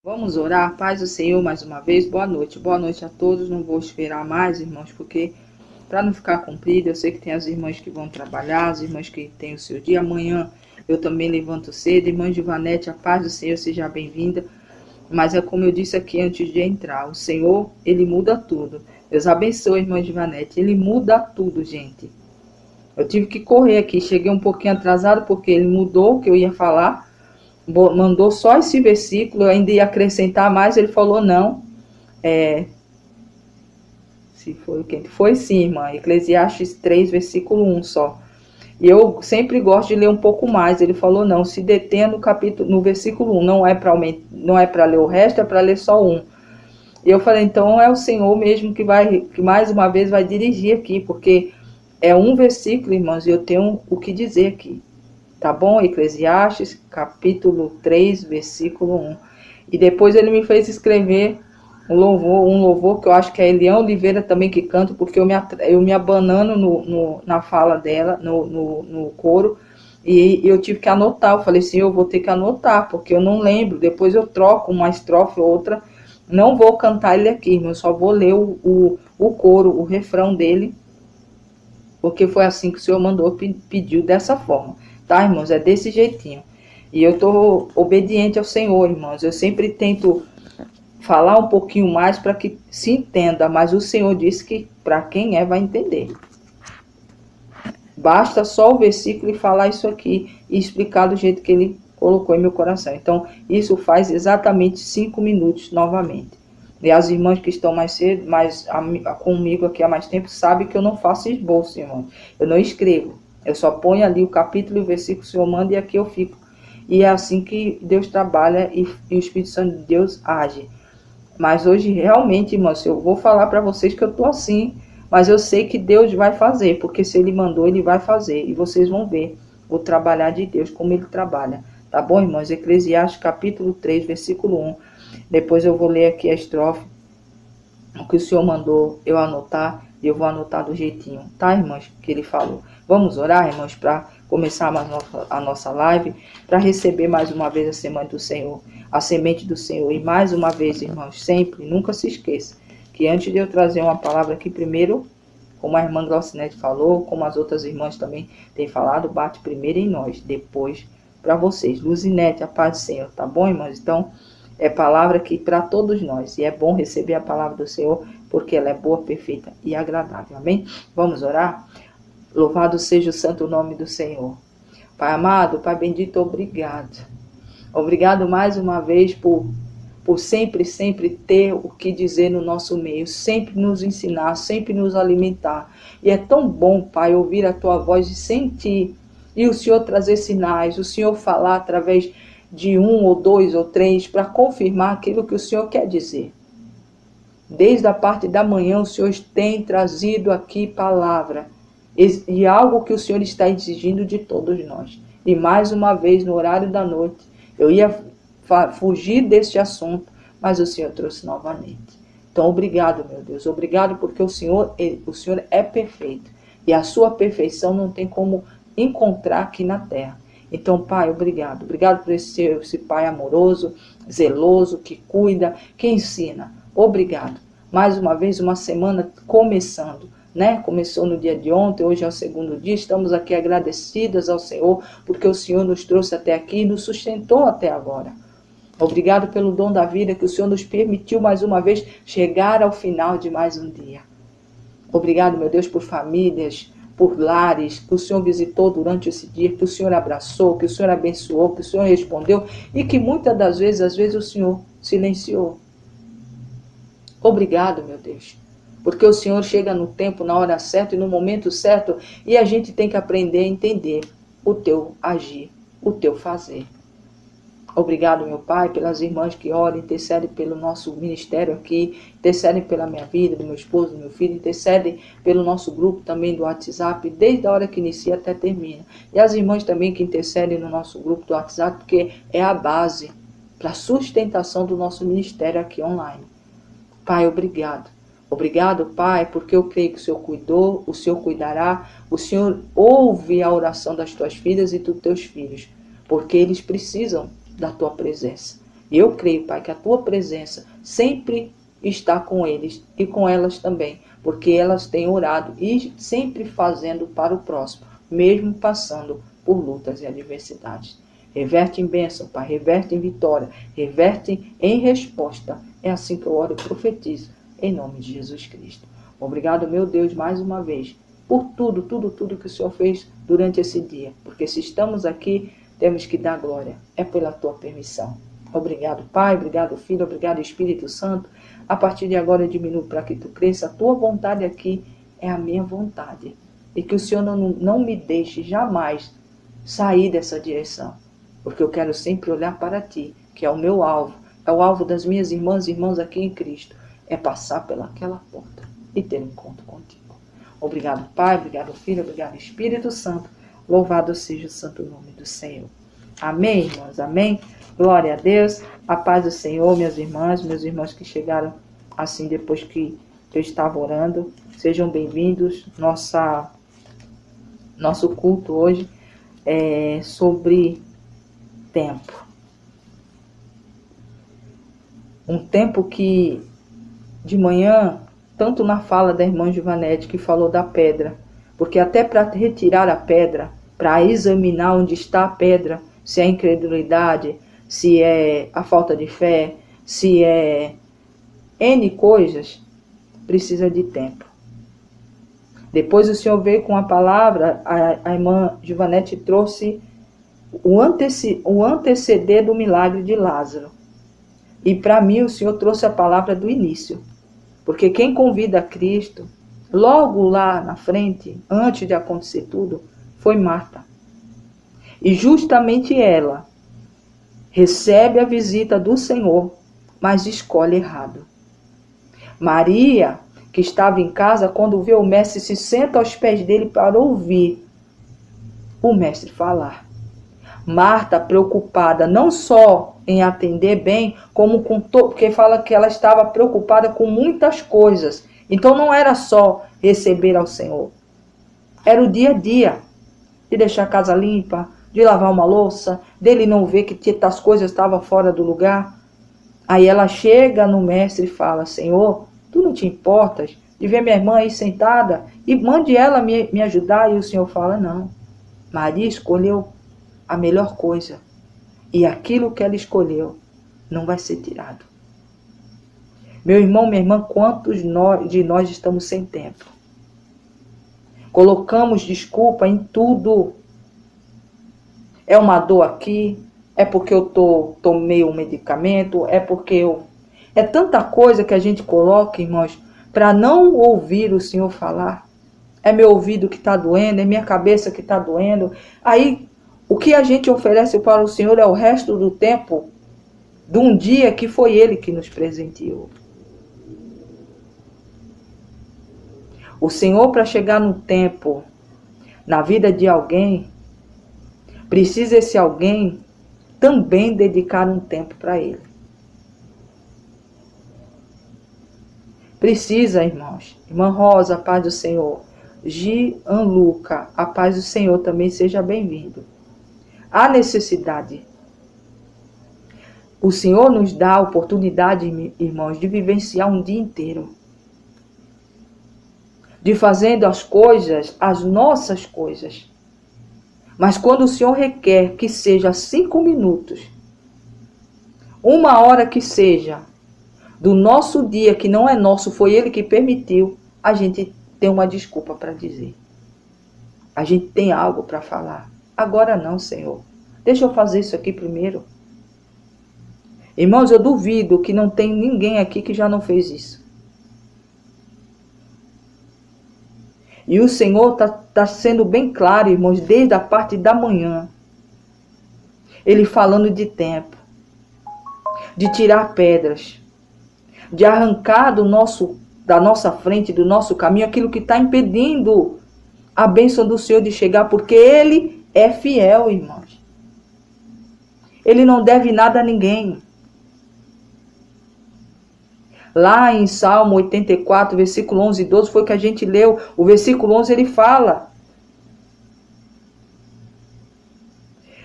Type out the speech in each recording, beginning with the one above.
Vamos orar, paz do Senhor, mais uma vez. Boa noite a todos. Não vou esperar mais, irmãos, porque para não ficar comprido, eu sei que tem as irmãs que vão trabalhar, as irmãs que têm o seu dia. Amanhã eu também levanto cedo. Irmã Givanete, a paz do Senhor, seja bem-vinda. Mas é como eu disse aqui antes de entrar, o Senhor, Ele muda tudo. Deus abençoe, irmã Givanete. Ele muda tudo, gente. Eu tive que correr aqui, cheguei um pouquinho atrasado porque Ele mudou o que eu ia falar. Mandou só esse versículo, eu ainda ia acrescentar mais, ele falou não. Se foi quem foi, sim, irmã. Eclesiastes 3, versículo 1 só. E eu sempre gosto de ler um pouco mais. Ele falou não, se detenha no versículo 1, não é para ler o resto, é para ler só um. E eu falei, então é o Senhor mesmo que mais uma vez vai dirigir aqui, porque é um versículo, irmãos, e eu tenho o que dizer aqui. Tá bom? Eclesiastes, capítulo 3, versículo 1. E depois ele me fez escrever um louvor que eu acho que é Eliane Oliveira também que canta, porque eu me abanando na fala dela, no coro, e eu tive que anotar. Eu falei assim, eu vou ter que anotar, porque eu não lembro. Depois eu troco uma estrofe ou outra. Não vou cantar ele aqui, mas eu só vou ler o coro, o refrão dele, porque foi assim que o Senhor mandou, pediu dessa forma. Tá, irmãos? É desse jeitinho. E eu estou obediente ao Senhor, irmãos. Eu sempre tento falar um pouquinho mais para que se entenda, mas o Senhor disse que para quem vai entender. Basta só o versículo e falar isso aqui e explicar do jeito que ele colocou em meu coração. Então, isso faz exatamente 5 minutos novamente. E as irmãs que estão mais cedo, comigo aqui há mais tempo, sabem que eu não faço esboço, irmão. Eu não escrevo. Eu só ponho ali o capítulo e o versículo que o Senhor manda e aqui eu fico. E é assim que Deus trabalha e o Espírito Santo de Deus age. Mas hoje, realmente, irmãos, eu vou falar para vocês que eu estou assim, mas eu sei que Deus vai fazer, porque se Ele mandou, Ele vai fazer. E vocês vão ver o trabalhar de Deus, como Ele trabalha. Tá bom, irmãos? Eclesiastes capítulo 3, versículo 1. Depois eu vou ler aqui a estrofe, o que o Senhor mandou eu anotar, e eu vou anotar do jeitinho, tá, irmãos, que Ele falou. Vamos orar, irmãos, para começar a nossa live, para receber mais uma vez a semana do Senhor, a semente do Senhor. E mais uma vez, irmãos, sempre, nunca se esqueça, que antes de eu trazer uma palavra aqui, primeiro, como a irmã Glaucinete falou, como as outras irmãs também têm falado, bate primeiro em nós, depois para vocês. Luzinete, a paz do Senhor, tá bom, irmãos? Então, é palavra aqui para todos nós, e é bom receber a palavra do Senhor, porque ela é boa, perfeita e agradável, amém? Vamos orar? Louvado seja o santo nome do Senhor. Pai amado, Pai bendito, obrigado. Obrigado mais uma vez por sempre ter o que dizer no nosso meio, sempre nos ensinar, sempre nos alimentar. E é tão bom, Pai, ouvir a Tua voz e sentir, e o Senhor trazer sinais, o Senhor falar através de 1 ou 2 ou 3 para confirmar aquilo que o Senhor quer dizer. Desde a parte da manhã, o Senhor tem trazido aqui palavra, e algo que o Senhor está exigindo de todos nós. E mais uma vez, no horário da noite, eu ia fugir deste assunto, mas o Senhor trouxe novamente. Então, obrigado, meu Deus. Obrigado porque o Senhor é perfeito. E a sua perfeição não tem como encontrar aqui na terra. Então, Pai, obrigado. Obrigado por esse Pai amoroso, zeloso, que cuida, que ensina. Obrigado. Mais uma vez, uma semana começando. Começou no dia de ontem, hoje é o segundo dia, estamos aqui agradecidas ao Senhor, porque o Senhor nos trouxe até aqui e nos sustentou até agora. Obrigado pelo dom da vida que o Senhor nos permitiu mais uma vez chegar ao final de mais um dia. Obrigado, meu Deus, por famílias, por lares, que o Senhor visitou durante esse dia, que o Senhor abraçou, que o Senhor abençoou, que o Senhor respondeu e que muitas das vezes, às vezes o Senhor silenciou. Obrigado, meu Deus. Porque o Senhor chega no tempo, na hora certa e no momento certo, e a gente tem que aprender a entender o teu agir, o teu fazer. Obrigado, meu Pai, pelas irmãs que oram, intercedem pelo nosso ministério aqui, intercedem pela minha vida, do meu esposo, do meu filho, intercedem pelo nosso grupo também do WhatsApp, desde a hora que inicia até termina. E as irmãs também que intercedem no nosso grupo do WhatsApp, porque é a base para a sustentação do nosso ministério aqui online. Pai, obrigado. Obrigado, Pai, porque eu creio que o Senhor cuidou, o Senhor cuidará, o Senhor ouve a oração das tuas filhas e dos teus filhos, porque eles precisam da tua presença. E eu creio, Pai, que a tua presença sempre está com eles e com elas também, porque elas têm orado e sempre fazendo para o próximo, mesmo passando por lutas e adversidades. Reverte em bênção, Pai, reverte em vitória, reverte em resposta. É assim que eu oro e profetizo, em nome de Jesus Cristo. Obrigado, meu Deus, mais uma vez, por tudo que o Senhor fez durante esse dia. Porque se estamos aqui, temos que dar glória. É pela tua permissão. Obrigado, Pai, obrigado, Filho, obrigado, Espírito Santo. A partir de agora eu diminuo para que tu cresça. A tua vontade aqui é a minha vontade. E que o Senhor não me deixe jamais sair dessa direção. Porque eu quero sempre olhar para ti, que é o meu alvo. É o alvo das minhas irmãs e irmãos aqui em Cristo. É passar pelaquela porta e ter um encontro contigo. Obrigado, Pai, obrigado, Filho, obrigado, Espírito Santo. Louvado seja o santo nome do Senhor. Amém, irmãos, amém. Glória a Deus, a paz do Senhor, minhas irmãs, meus irmãos que chegaram assim depois que eu estava orando. Sejam bem-vindos. Nosso culto hoje é sobre tempo. Um tempo que de manhã, tanto na fala da irmã Givanete, que falou da pedra, porque até para retirar a pedra, para examinar onde está a pedra, se é a incredulidade, se é a falta de fé, se é N coisas, precisa de tempo. Depois o Senhor veio com a palavra, a irmã Givanete trouxe o anteceder do milagre de Lázaro. E para mim o Senhor trouxe a palavra do início. Porque quem convida a Cristo, logo lá na frente, antes de acontecer tudo, foi Marta. E justamente ela recebe a visita do Senhor, mas escolhe errado. Maria, que estava em casa, quando vê o mestre, se senta aos pés dele para ouvir o mestre falar. Marta, preocupada não só em atender bem, como com porque fala que ela estava preocupada com muitas coisas. Então não era só receber ao Senhor. Era o dia a dia, de deixar a casa limpa, de lavar uma louça, dele não ver que as coisas estavam fora do lugar. Aí ela chega no mestre e fala: Senhor, tu não te importas de ver minha irmã aí sentada? E mande ela me ajudar. E o Senhor fala: não, Maria escolheu a melhor coisa. E aquilo que ela escolheu não vai ser tirado. Meu irmão, minha irmã, quantos de nós estamos sem tempo? Colocamos desculpa em tudo. É uma dor aqui, é porque eu tomei um medicamento, é porque eu... É tanta coisa que a gente coloca, irmãos, para não ouvir o Senhor falar. É meu ouvido que está doendo, é minha cabeça que está doendo. Aí, o que a gente oferece para o Senhor é o resto do tempo de um dia que foi Ele que nos presenteou. O Senhor, para chegar no tempo, na vida de alguém, precisa esse alguém também dedicar um tempo para Ele. Precisa, irmãos. Irmã Rosa, a paz do Senhor. Gianluca, a paz do Senhor, também seja bem-vindo. Há necessidade. O Senhor nos dá a oportunidade, irmãos, de vivenciar um dia inteiro. De fazendo as coisas, as nossas coisas. Mas quando o Senhor requer que seja 5 minutos, 1 hora que seja, do nosso dia, que não é nosso, foi Ele que permitiu, a gente tem uma desculpa para dizer. A gente tem algo para falar. Agora não, Senhor. Deixa eu fazer isso aqui primeiro. Irmãos, eu duvido que não tem ninguém aqui que já não fez isso. E o Senhor está sendo bem claro, irmãos, desde a parte da manhã. Ele falando de tempo. De tirar pedras. De arrancar da nossa frente, do nosso caminho, aquilo que está impedindo a bênção do Senhor de chegar. Porque Ele é fiel, irmãos. Ele não deve nada a ninguém. Lá em Salmo 84, versículo 11 e 12, foi que a gente leu. O versículo 11, ele fala.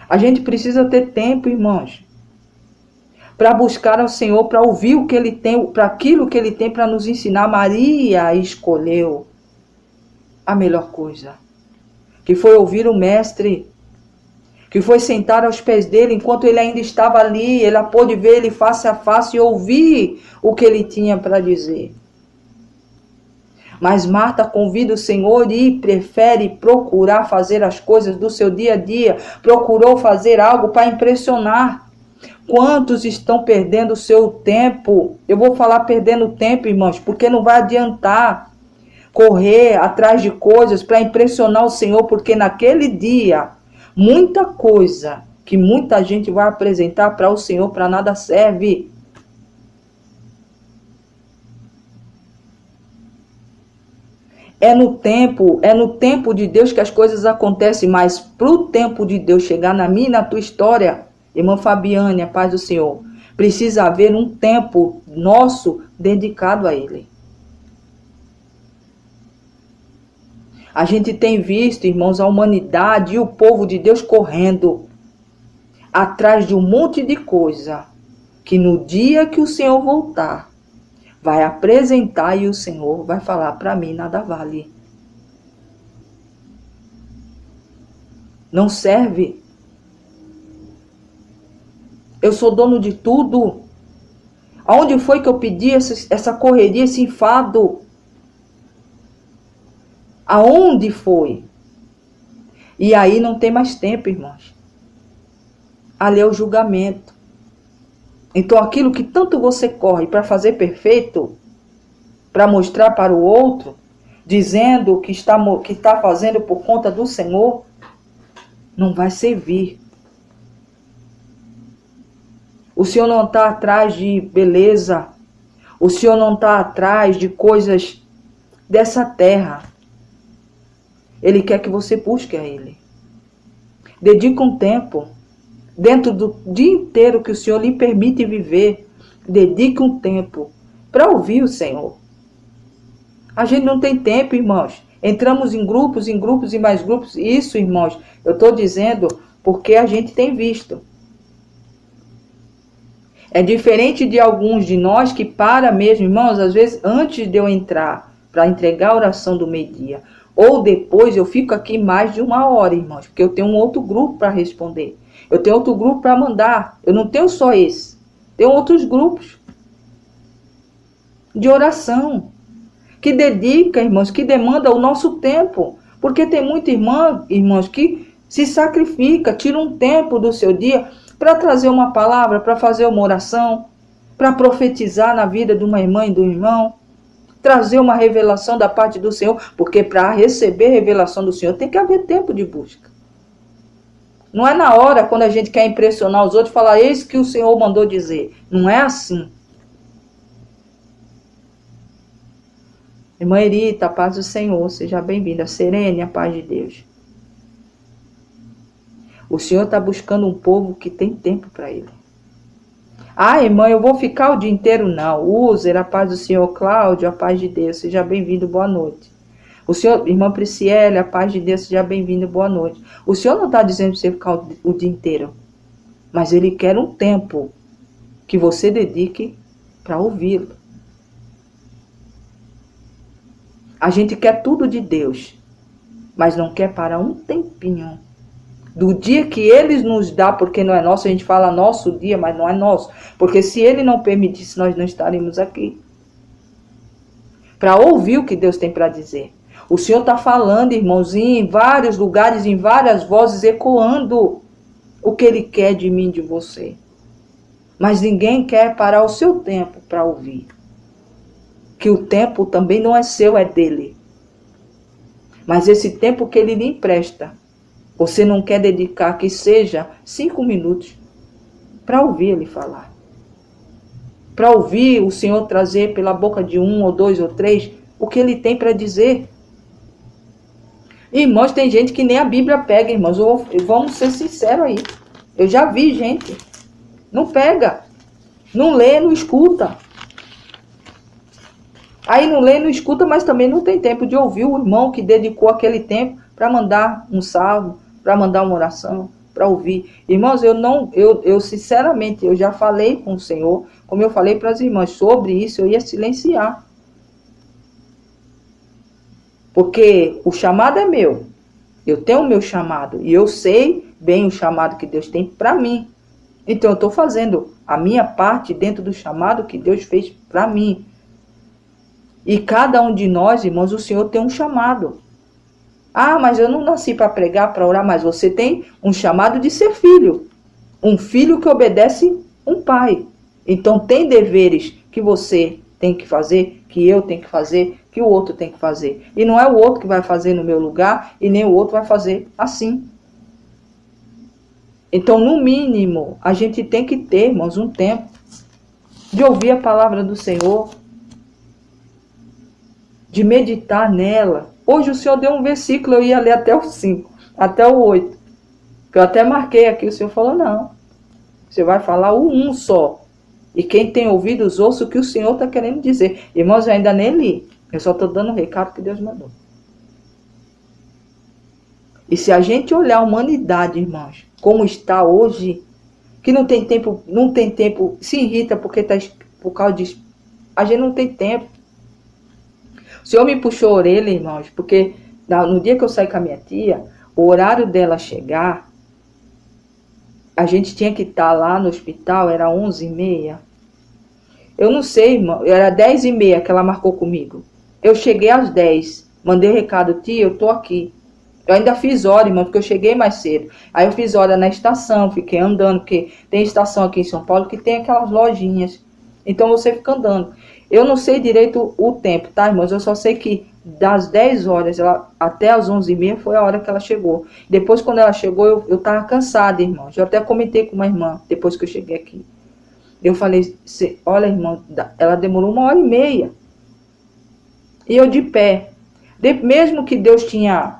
A gente precisa ter tempo, irmãos. para buscar ao Senhor, para ouvir o que Ele tem, para aquilo que Ele tem para nos ensinar. Maria escolheu a melhor coisa, que foi ouvir o Mestre, que foi sentar aos pés dele enquanto ele ainda estava ali. Ela pôde ver ele face a face e ouvir o que ele tinha para dizer. Mas Marta convida o Senhor e prefere procurar fazer as coisas do seu dia a dia. Procurou fazer algo para impressionar. Quantos estão perdendo o seu tempo? Eu vou falar perdendo tempo, irmãos, porque não vai adiantar correr atrás de coisas para impressionar o Senhor, porque naquele dia, muita coisa que muita gente vai apresentar para o Senhor para nada serve. É no tempo de Deus que as coisas acontecem, mas para o tempo de Deus chegar na minha e na tua história, irmã Fabiane, a paz do Senhor, precisa haver um tempo nosso dedicado a Ele. A gente tem visto, irmãos, a humanidade e o povo de Deus correndo atrás de um monte de coisa que no dia que o Senhor voltar, vai apresentar e o Senhor vai falar: para mim nada vale. Não serve. Eu sou dono de tudo. Aonde foi que eu pedi essa correria, esse enfado? Aonde foi? E aí não tem mais tempo, irmãos. Ali é o julgamento. Então aquilo que tanto você corre para fazer perfeito, para mostrar para o outro, dizendo que está fazendo por conta do Senhor, não vai servir. O Senhor não está atrás de beleza. O Senhor não está atrás de coisas dessa terra. Ele quer que você busque a Ele. Dedique um tempo, dentro do dia inteiro que o Senhor lhe permite viver, dedique um tempo para ouvir o Senhor. A gente não tem tempo, irmãos. Entramos em grupos e mais grupos. Isso, irmãos, eu estou dizendo porque a gente tem visto. É diferente de alguns de nós que para mesmo, irmãos, às vezes antes de eu entrar para entregar a oração do meio-dia, ou depois eu fico aqui mais de 1 hora, irmãos, porque eu tenho um outro grupo para responder. Eu tenho outro grupo para mandar. Eu não tenho só esse. Tenho outros grupos de oração que dedica, irmãos, que demanda o nosso tempo. Porque tem muita irmã, irmãos, que se sacrifica, tira um tempo do seu dia para trazer uma palavra, para fazer uma oração, para profetizar na vida de uma irmã e do irmão, trazer uma revelação da parte do Senhor, porque para receber revelação do Senhor tem que haver tempo de busca. Não é na hora, quando a gente quer impressionar os outros, falar: eis que o Senhor mandou dizer. Não é assim. Irmã Erita, a paz do Senhor, seja bem-vinda. Serene, a paz de Deus. O Senhor está buscando um povo que tem tempo para Ele. Ah, irmã, eu vou ficar o dia inteiro? Não. User, a paz do Senhor. Cláudio, a paz de Deus, seja bem-vindo, boa noite. O Senhor, irmã Prisciele, a paz de Deus, seja bem-vindo, boa noite. O Senhor não está dizendo para você ficar o dia inteiro, mas Ele quer um tempo que você dedique para ouvi-lo. A gente quer tudo de Deus, mas não quer parar um tempinho do dia que Ele nos dá, porque não é nosso. A gente fala nosso dia, mas não é nosso, porque se Ele não permitisse, nós não estaríamos aqui para ouvir o que Deus tem para dizer. O Senhor está falando, irmãozinho, em vários lugares, em várias vozes, ecoando o que Ele quer de mim, de você. Mas ninguém quer parar o seu tempo para ouvir. Que o tempo também não é seu, é dele. Mas esse tempo que Ele lhe empresta, você não quer dedicar que seja 5 minutos para ouvir Ele falar. Para ouvir o Senhor trazer pela boca de 1 ou 2 ou 3 o que Ele tem para dizer. Irmãos, tem gente que nem a Bíblia pega, irmãos. Vamos ser sinceros aí. Eu já vi gente. Não pega. Não lê, não escuta. Aí não lê, não escuta, mas também não tem tempo de ouvir o irmão que dedicou aquele tempo para mandar um salmo, para mandar uma oração, para ouvir. Irmãos, eu sinceramente, eu já falei com o Senhor, como eu falei para as irmãs, sobre isso eu ia silenciar. Porque o chamado é meu. Eu tenho o meu chamado. E eu sei bem o chamado que Deus tem para mim. Então eu estou fazendo a minha parte dentro do chamado que Deus fez para mim. E cada um de nós, irmãos, o Senhor tem um chamado. Ah, mas eu não nasci para pregar, para orar, mas você tem um chamado de ser filho. Um filho que obedece um pai. Então tem deveres que você tem que fazer, que eu tenho que fazer, que o outro tem que fazer. E não é o outro que vai fazer no meu lugar e nem o outro vai fazer assim. Então, no mínimo, a gente tem que ter, irmãos, um tempo de ouvir a palavra do Senhor, de meditar nela. Hoje o Senhor deu um versículo, eu ia ler até o 5, até o 8. Que eu até marquei aqui, o Senhor falou, não. Você vai falar o 1 só. E quem tem ouvidos, ouça o que o Senhor está querendo dizer. Irmãos, eu ainda nem li. Eu só estou dando o recado que Deus mandou. E se a gente olhar a humanidade, irmãos, como está hoje, que não tem tempo, se irrita porque está por causa disso. A gente não tem tempo. O Senhor me puxou a orelha, irmãos, porque no dia que eu saí com a minha tia, o horário dela chegar, a gente tinha que estar lá no hospital, era 11h30. Eu não sei, irmão, era 10h30 que ela marcou comigo. Eu cheguei às 10, mandei recado, tia, eu tô aqui. Eu ainda fiz hora, irmão, porque eu cheguei mais cedo. Aí eu fiz hora na estação, fiquei andando, porque tem estação aqui em São Paulo que tem aquelas lojinhas. Então você fica andando. Eu não sei direito o tempo, tá, irmãos? Eu só sei que das 10 horas até as 11h30 foi a hora que ela chegou. Depois, quando ela chegou, eu tava cansada, irmãos. Eu até comentei com uma irmã, depois que eu cheguei aqui. Eu falei, olha, irmão, ela demorou 1h30. E eu de pé. Mesmo que Deus tinha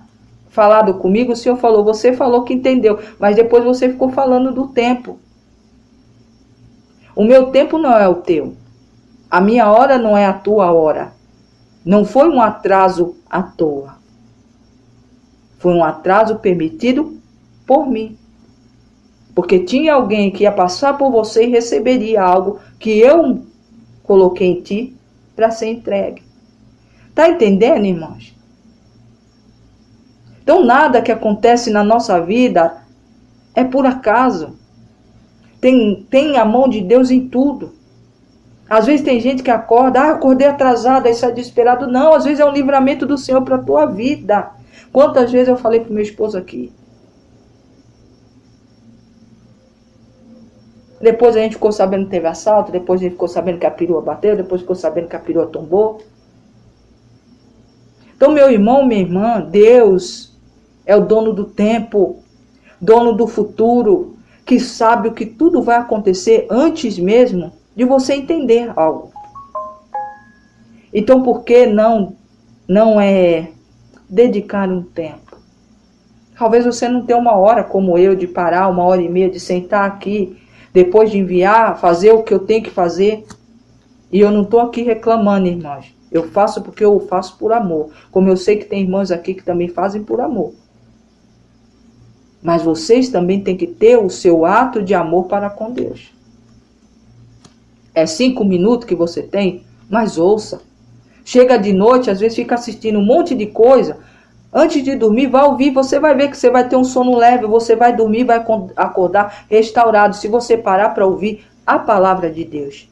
falado comigo, o Senhor falou, você falou que entendeu, mas depois você ficou falando do tempo. O meu tempo não é o teu. A minha hora não é a tua hora. Não foi um atraso à toa. Foi um atraso permitido por mim. Porque tinha alguém que ia passar por você e receberia algo que eu coloquei em ti para ser entregue. Tá entendendo, irmãos? Então nada que acontece na nossa vida é por acaso. Tem a mão de Deus em tudo. Às vezes tem gente que acorda, acordei atrasada, isso é desesperado. Não, às vezes é um livramento do Senhor para a tua vida. Quantas vezes eu falei para o meu esposo aqui? Depois a gente ficou sabendo que teve assalto, depois a gente ficou sabendo que a perua bateu, depois ficou sabendo que a perua tombou. Então, meu irmão, minha irmã, Deus é o dono do tempo, dono do futuro, que sabe o que tudo vai acontecer antes mesmo de você entender algo. Então, por que não dedicar um tempo? Talvez você não tenha uma hora como eu de parar, 1h30, de sentar aqui, depois de enviar, fazer o que eu tenho que fazer. E eu não estou aqui reclamando, irmãos. Eu faço porque eu faço por amor. Como eu sei que tem irmãos aqui que também fazem por amor. Mas vocês também têm que ter o seu ato de amor para com Deus. É 5 minutos que você tem, mas ouça. Chega de noite, às vezes fica assistindo um monte de coisa. Antes de dormir, vai ouvir, você vai ver que você vai ter um sono leve, você vai dormir, vai acordar restaurado, se você parar para ouvir a palavra de Deus.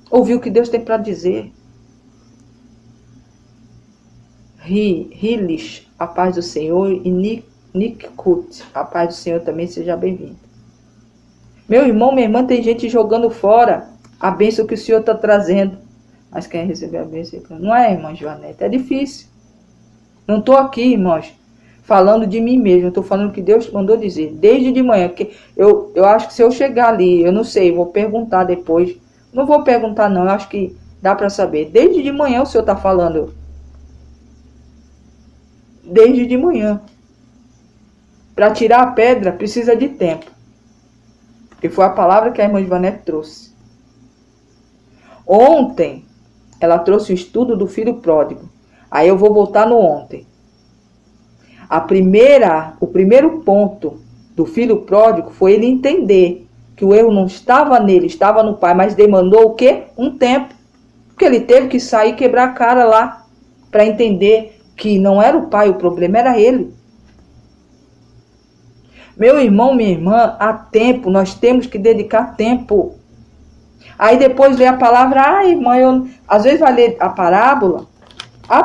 Ouvir o que Deus tem para dizer. Rilis, a paz do Senhor, e Nikkut, a paz do Senhor também, seja bem-vindo. Meu irmão, minha irmã, tem gente jogando fora a bênção que o Senhor está trazendo. Mas quem receber a bênção, não é, irmã Joanete, é difícil. Não estou aqui, irmãos, falando de mim mesmo. Eu estou falando o que Deus mandou dizer. Desde de manhã. Porque eu acho que se eu chegar ali, eu não sei, vou perguntar depois. Não vou perguntar não, eu acho que dá para saber. Desde de manhã o Senhor está falando. Desde de manhã. Para tirar a pedra precisa de tempo. Que foi a palavra que a irmã Ivanete trouxe. Ontem, ela trouxe o estudo do filho pródigo. Aí eu vou voltar no ontem. O primeiro ponto do filho pródigo foi ele entender que o erro não estava nele, estava no pai, mas demandou o quê? Um tempo. Porque ele teve que sair e quebrar a cara lá para entender que não era o pai, o problema era ele. Meu irmão, minha irmã, há tempo, nós temos que dedicar tempo. Aí depois lê a palavra, irmã, às vezes vai ler a parábola.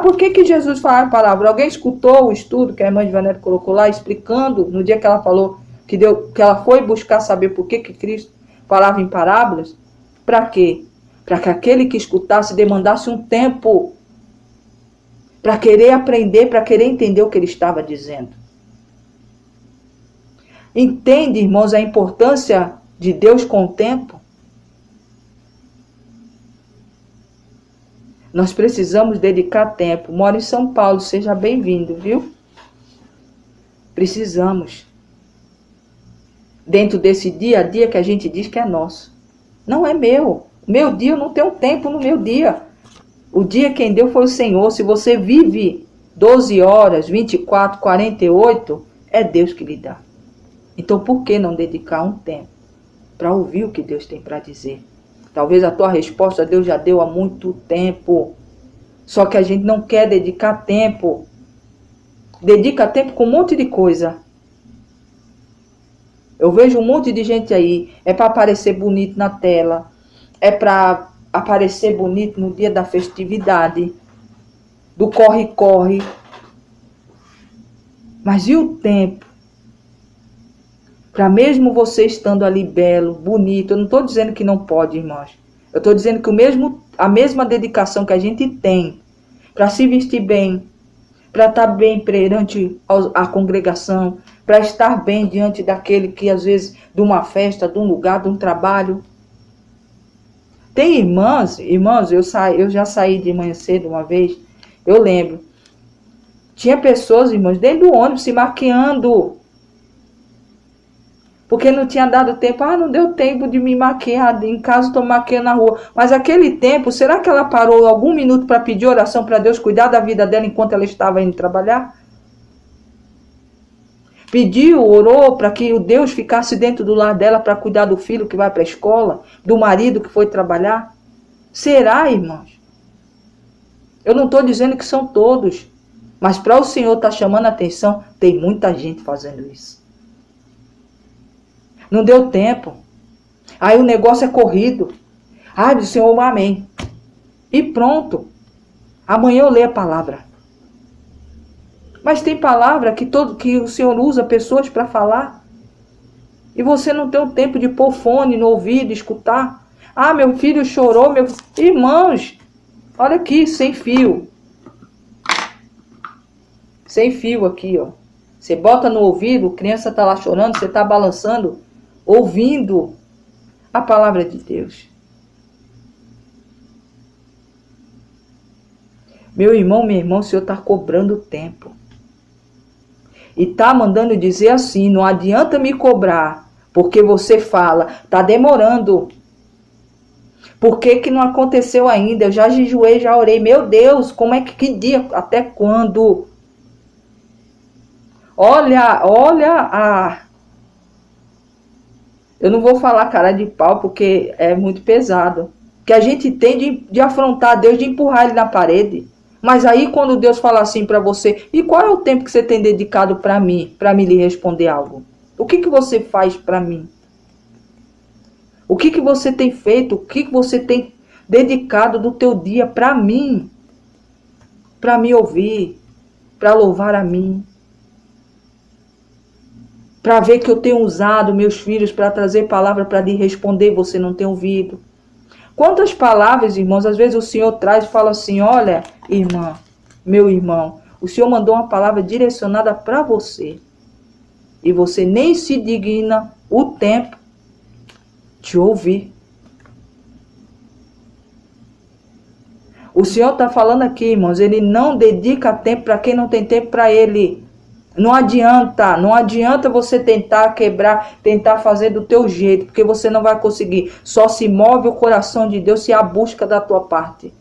Por que Jesus falava a parábola? Alguém escutou o estudo que a irmã de Vanessa colocou lá, explicando, no dia que ela falou, que ela foi buscar saber por que Cristo falava em parábolas? Para quê? Para que aquele que escutasse demandasse um tempo para querer aprender, para querer entender o que ele estava dizendo. Entende, irmãos, a importância de Deus com o tempo? Nós precisamos dedicar tempo. Moro em São Paulo, seja bem-vindo, viu? Precisamos. Dentro desse dia a dia que a gente diz que é nosso. Não é meu. Meu dia, eu não tenho tempo no meu dia. O dia quem deu foi o Senhor. Se você vive 12 horas, 24, 48, é Deus que lhe dá. Então por que não dedicar um tempo para ouvir o que Deus tem para dizer? Talvez a tua resposta Deus já deu há muito tempo. Só que a gente não quer dedicar tempo. Dedica tempo com um monte de coisa. Eu vejo um monte de gente aí. É para aparecer bonito na tela. É para aparecer bonito no dia da festividade. Do corre-corre. Mas e o tempo? Para mesmo você estando ali belo, bonito, eu não estou dizendo que não pode, irmãos. Eu estou dizendo que a mesma dedicação que a gente tem para se vestir bem, para estar bem perante a congregação, para estar bem diante daquele que às vezes, de uma festa, de um lugar, de um trabalho. Tem irmãs, eu já saí de manhã cedo uma vez, eu lembro. Tinha pessoas, irmãos, dentro do ônibus se maquiando. Porque não tinha dado tempo. Não deu tempo de me maquiar. Em casa estou maquiando na rua. Mas aquele tempo, será que ela parou algum minuto para pedir oração para Deus cuidar da vida dela enquanto ela estava indo trabalhar? Pediu, orou para que o Deus ficasse dentro do lar dela para cuidar do filho que vai para a escola, do marido que foi trabalhar? Será, irmãos? Eu não estou dizendo que são todos. Mas para o Senhor estar chamando a atenção, tem muita gente fazendo isso. Não deu tempo. Aí o negócio é corrido. Diz o Senhor, amém. E pronto. Amanhã eu leio a palavra. Mas tem palavra que o Senhor usa pessoas para falar. E você não tem o tempo de pôr fone no ouvido, escutar. Meu filho chorou. Irmãos, olha aqui, sem fio. Sem fio aqui, ó. Você bota no ouvido, a criança está lá chorando, você está balançando, ouvindo a palavra de Deus. Meu irmão, minha irmã, o Senhor está cobrando tempo. E está mandando dizer assim, não adianta me cobrar, porque você fala, está demorando. Por que não aconteceu ainda? Eu já jejuei, já orei. Meu Deus, como é que dia? Até quando? Olha eu não vou falar cara de pau porque é muito pesado. Que a gente tem de afrontar Deus, de empurrar ele na parede. Mas aí quando Deus fala assim para você, e qual é o tempo que você tem dedicado para mim lhe responder algo? O que você faz para mim? O que você tem feito? O que você tem dedicado do teu dia para mim? Para me ouvir, para louvar a mim. Para ver que eu tenho usado meus filhos para trazer palavra para lhe responder, você não tem ouvido. Quantas palavras, irmãos, às vezes o Senhor traz e fala assim, olha, irmã, meu irmão, o Senhor mandou uma palavra direcionada para você. E você nem se digna o tempo de ouvir. O Senhor está falando aqui, irmãos, ele não dedica tempo para quem não tem tempo para ele. Não adianta você tentar quebrar, tentar fazer do teu jeito, porque você não vai conseguir. Só se move o coração de Deus se há busca da tua parte.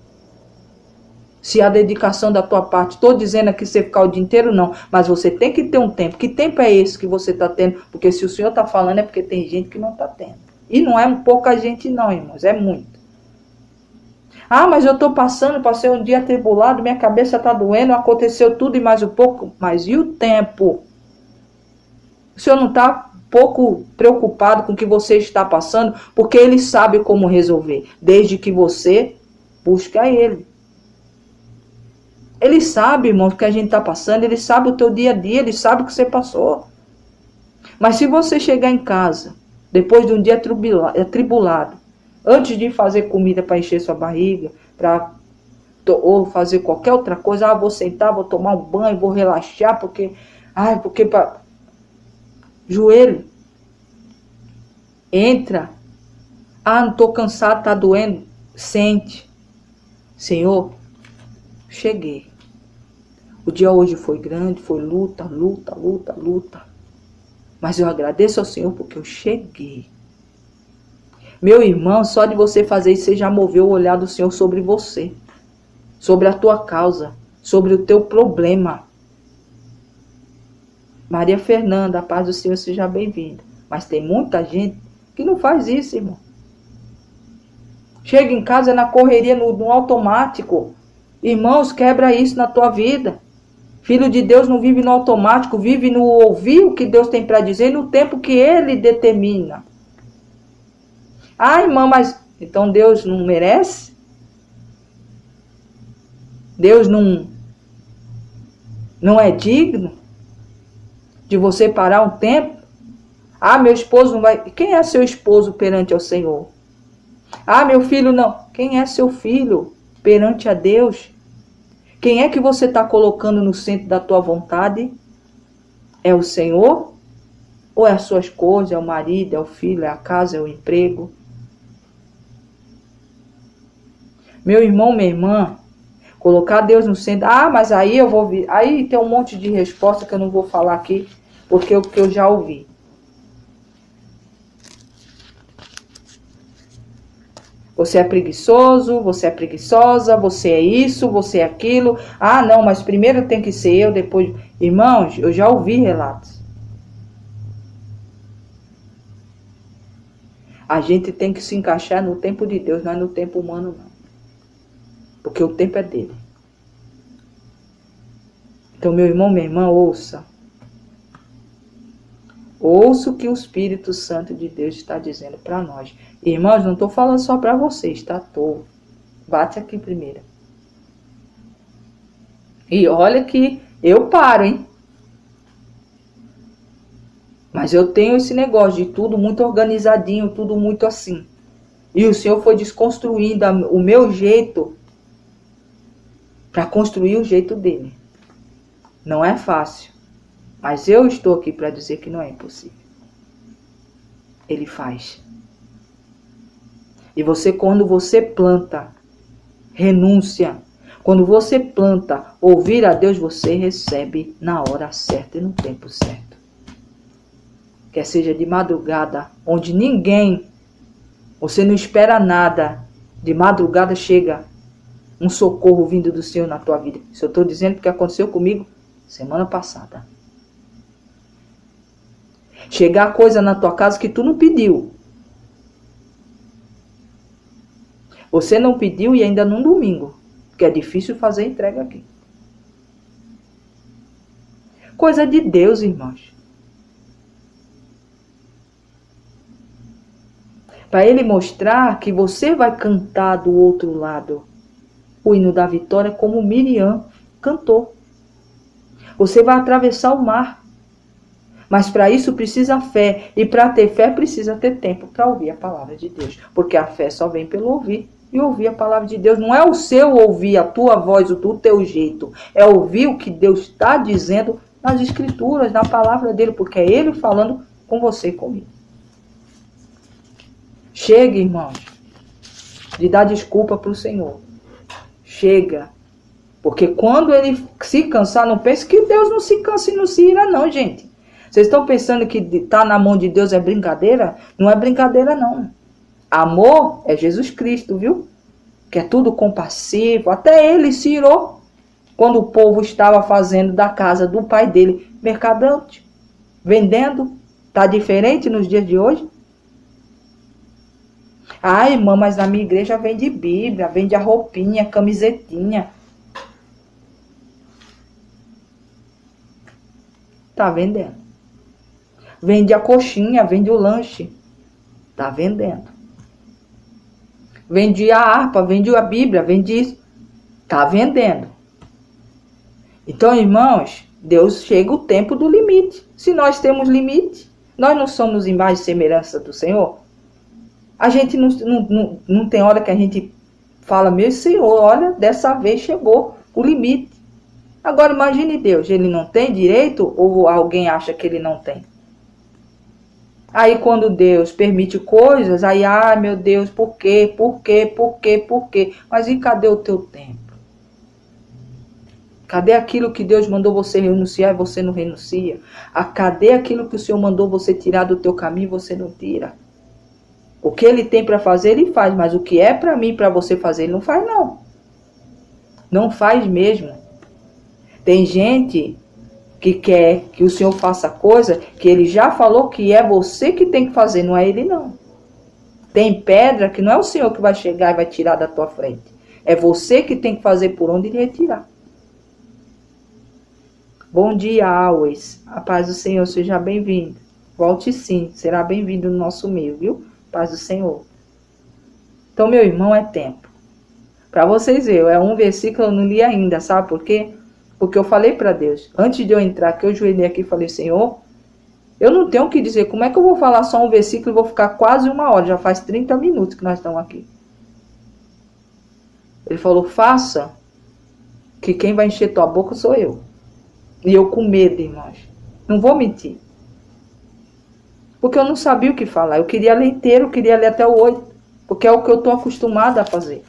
Se a dedicação da tua parte, estou dizendo aqui você ficar o dia inteiro, não. Mas você tem que ter um tempo. Que tempo é esse que você está tendo? Porque se o Senhor está falando é porque tem gente que não está tendo. E não é pouca gente não, irmãos, é muito. Ah, mas eu estou passei um dia atribulado, minha cabeça está doendo, aconteceu tudo e mais um pouco. Mas e o tempo? O Senhor não está pouco preocupado com o que você está passando, porque Ele sabe como resolver, desde que você busque a Ele. Ele sabe, irmão, o que a gente está passando, Ele sabe o teu dia a dia, Ele sabe o que você passou. Mas se você chegar em casa, depois de um dia atribulado, antes de fazer comida para encher sua barriga, ou fazer qualquer outra coisa, vou sentar, vou tomar um banho, vou relaxar, porque joelho, entra, não estou cansado, está doendo, sente, Senhor, cheguei. O dia hoje foi grande, foi luta. Mas eu agradeço ao Senhor porque eu cheguei. Meu irmão, só de você fazer isso, você já moveu o olhar do Senhor sobre você. Sobre a tua causa. Sobre o teu problema. Maria Fernanda, a paz do Senhor seja bem-vinda. Mas tem muita gente que não faz isso, irmão. Chega em casa na correria, no automático. Irmãos, quebra isso na tua vida. Filho de Deus não vive no automático, vive no ouvir o que Deus tem para dizer no tempo que Ele determina. Irmã, mas então Deus não merece? Deus não é digno de você parar um tempo? Meu esposo não vai... Quem é seu esposo perante ao Senhor? Meu filho não. Quem é seu filho perante a Deus? Quem é que você está colocando no centro da tua vontade? É o Senhor? Ou é as suas coisas, é o marido, é o filho, é a casa, é o emprego? Meu irmão, minha irmã, colocar Deus no centro. Mas aí eu vou vir. Aí tem um monte de resposta que eu não vou falar aqui, porque é o que eu já ouvi. Você é preguiçoso, você é preguiçosa, você é isso, você é aquilo. Não, mas primeiro tem que ser eu, depois... Irmãos, eu já ouvi relatos. A gente tem que se encaixar no tempo de Deus, não é no tempo humano, não. Porque o tempo é dele. Então, meu irmão, minha irmã, ouça. Ouça o que o Espírito Santo de Deus está dizendo para nós. Irmãos, não estou falando só para vocês, tá? Bate aqui primeiro. E olha que eu paro, hein? Mas eu tenho esse negócio de tudo muito organizadinho, tudo muito assim. E o Senhor foi desconstruindo o meu jeito para construir o jeito dele. Não é fácil. Mas eu estou aqui para dizer que não é impossível. Ele faz. E você, quando você planta renúncia, quando você planta ouvir a Deus, você recebe na hora certa e no tempo certo. Quer seja de madrugada, onde você não espera nada, de madrugada chega um socorro vindo do Senhor na tua vida. Isso eu estou dizendo porque aconteceu comigo semana passada. Chegar coisa na tua casa que tu não pediu. Você não pediu e ainda num domingo. Porque é difícil fazer entrega aqui. Coisa de Deus, irmãos. Para Ele mostrar que você vai cantar do outro lado o hino da vitória como Miriam cantou. Você vai atravessar o mar. Mas para isso precisa fé. E para ter fé precisa ter tempo para ouvir a palavra de Deus. Porque a fé só vem pelo ouvir. E ouvir a palavra de Deus. Não é o seu ouvir, a tua voz, o teu jeito. É ouvir o que Deus está dizendo nas escrituras, na palavra dele. Porque é Ele falando com você e comigo. Chega, irmãos, de dar desculpa para o Senhor. Chega. Porque quando Ele se cansar, não pense que Deus não se cansa e não se ira, não, gente. Vocês estão pensando que estar na mão de Deus é brincadeira? Não é brincadeira, não. Amor é Jesus Cristo, viu? que é tudo compassivo. Até ele se irou quando o povo estava fazendo da casa do pai dele mercadante, vendendo. Está diferente nos dias de hoje? Ah, irmã, mas na minha igreja vende Bíblia, vende a roupinha, camisetinha. Tá vendendo. Vende a coxinha, vende o lanche. Tá vendendo. Vende a harpa, vende a Bíblia, vende isso. Tá vendendo. Então, irmãos, Deus chega o tempo do limite. Se nós temos limite, nós não somos imagem e semelhança do Senhor. A gente não tem hora que a gente fala, meu Senhor, olha, dessa vez chegou o limite. Agora imagine Deus, ele não tem direito ou alguém acha que ele não tem? Aí quando Deus permite coisas, aí, ai meu Deus, por quê? Por quê? Por quê? Por quê? Mas e cadê o teu tempo? Cadê aquilo que Deus mandou você renunciar e você não renuncia? Cadê aquilo que o Senhor mandou você tirar do teu caminho e você não tira? O que ele tem para fazer, ele faz. Mas o que é para mim, para você fazer, ele não faz não. Não faz mesmo. Tem gente que quer que o Senhor faça coisa que ele já falou que é você que tem que fazer, não é ele não. Tem pedra que não é o Senhor que vai chegar e vai tirar da tua frente. É você que tem que fazer por onde ele retirar. Bom dia, Always. A paz do Senhor, seja bem-vindo. Volte sim, será bem-vindo no nosso meio, viu? Paz do Senhor. Então, meu irmão, é tempo. Para vocês verem, é um versículo que eu não li ainda, sabe por quê? Porque eu falei para Deus, antes de eu entrar, que eu joelhei aqui e falei, Senhor, eu não tenho o que dizer, como é que eu vou falar só um versículo e vou ficar quase 1 hora, já faz 30 minutos que nós estamos aqui. Ele falou, faça, que quem vai encher tua boca sou eu. E eu com medo, irmãos. Não vou mentir. Porque eu não sabia o que falar. Eu queria ler inteiro, eu queria ler até o 8. Porque é o que eu estou acostumada a fazer.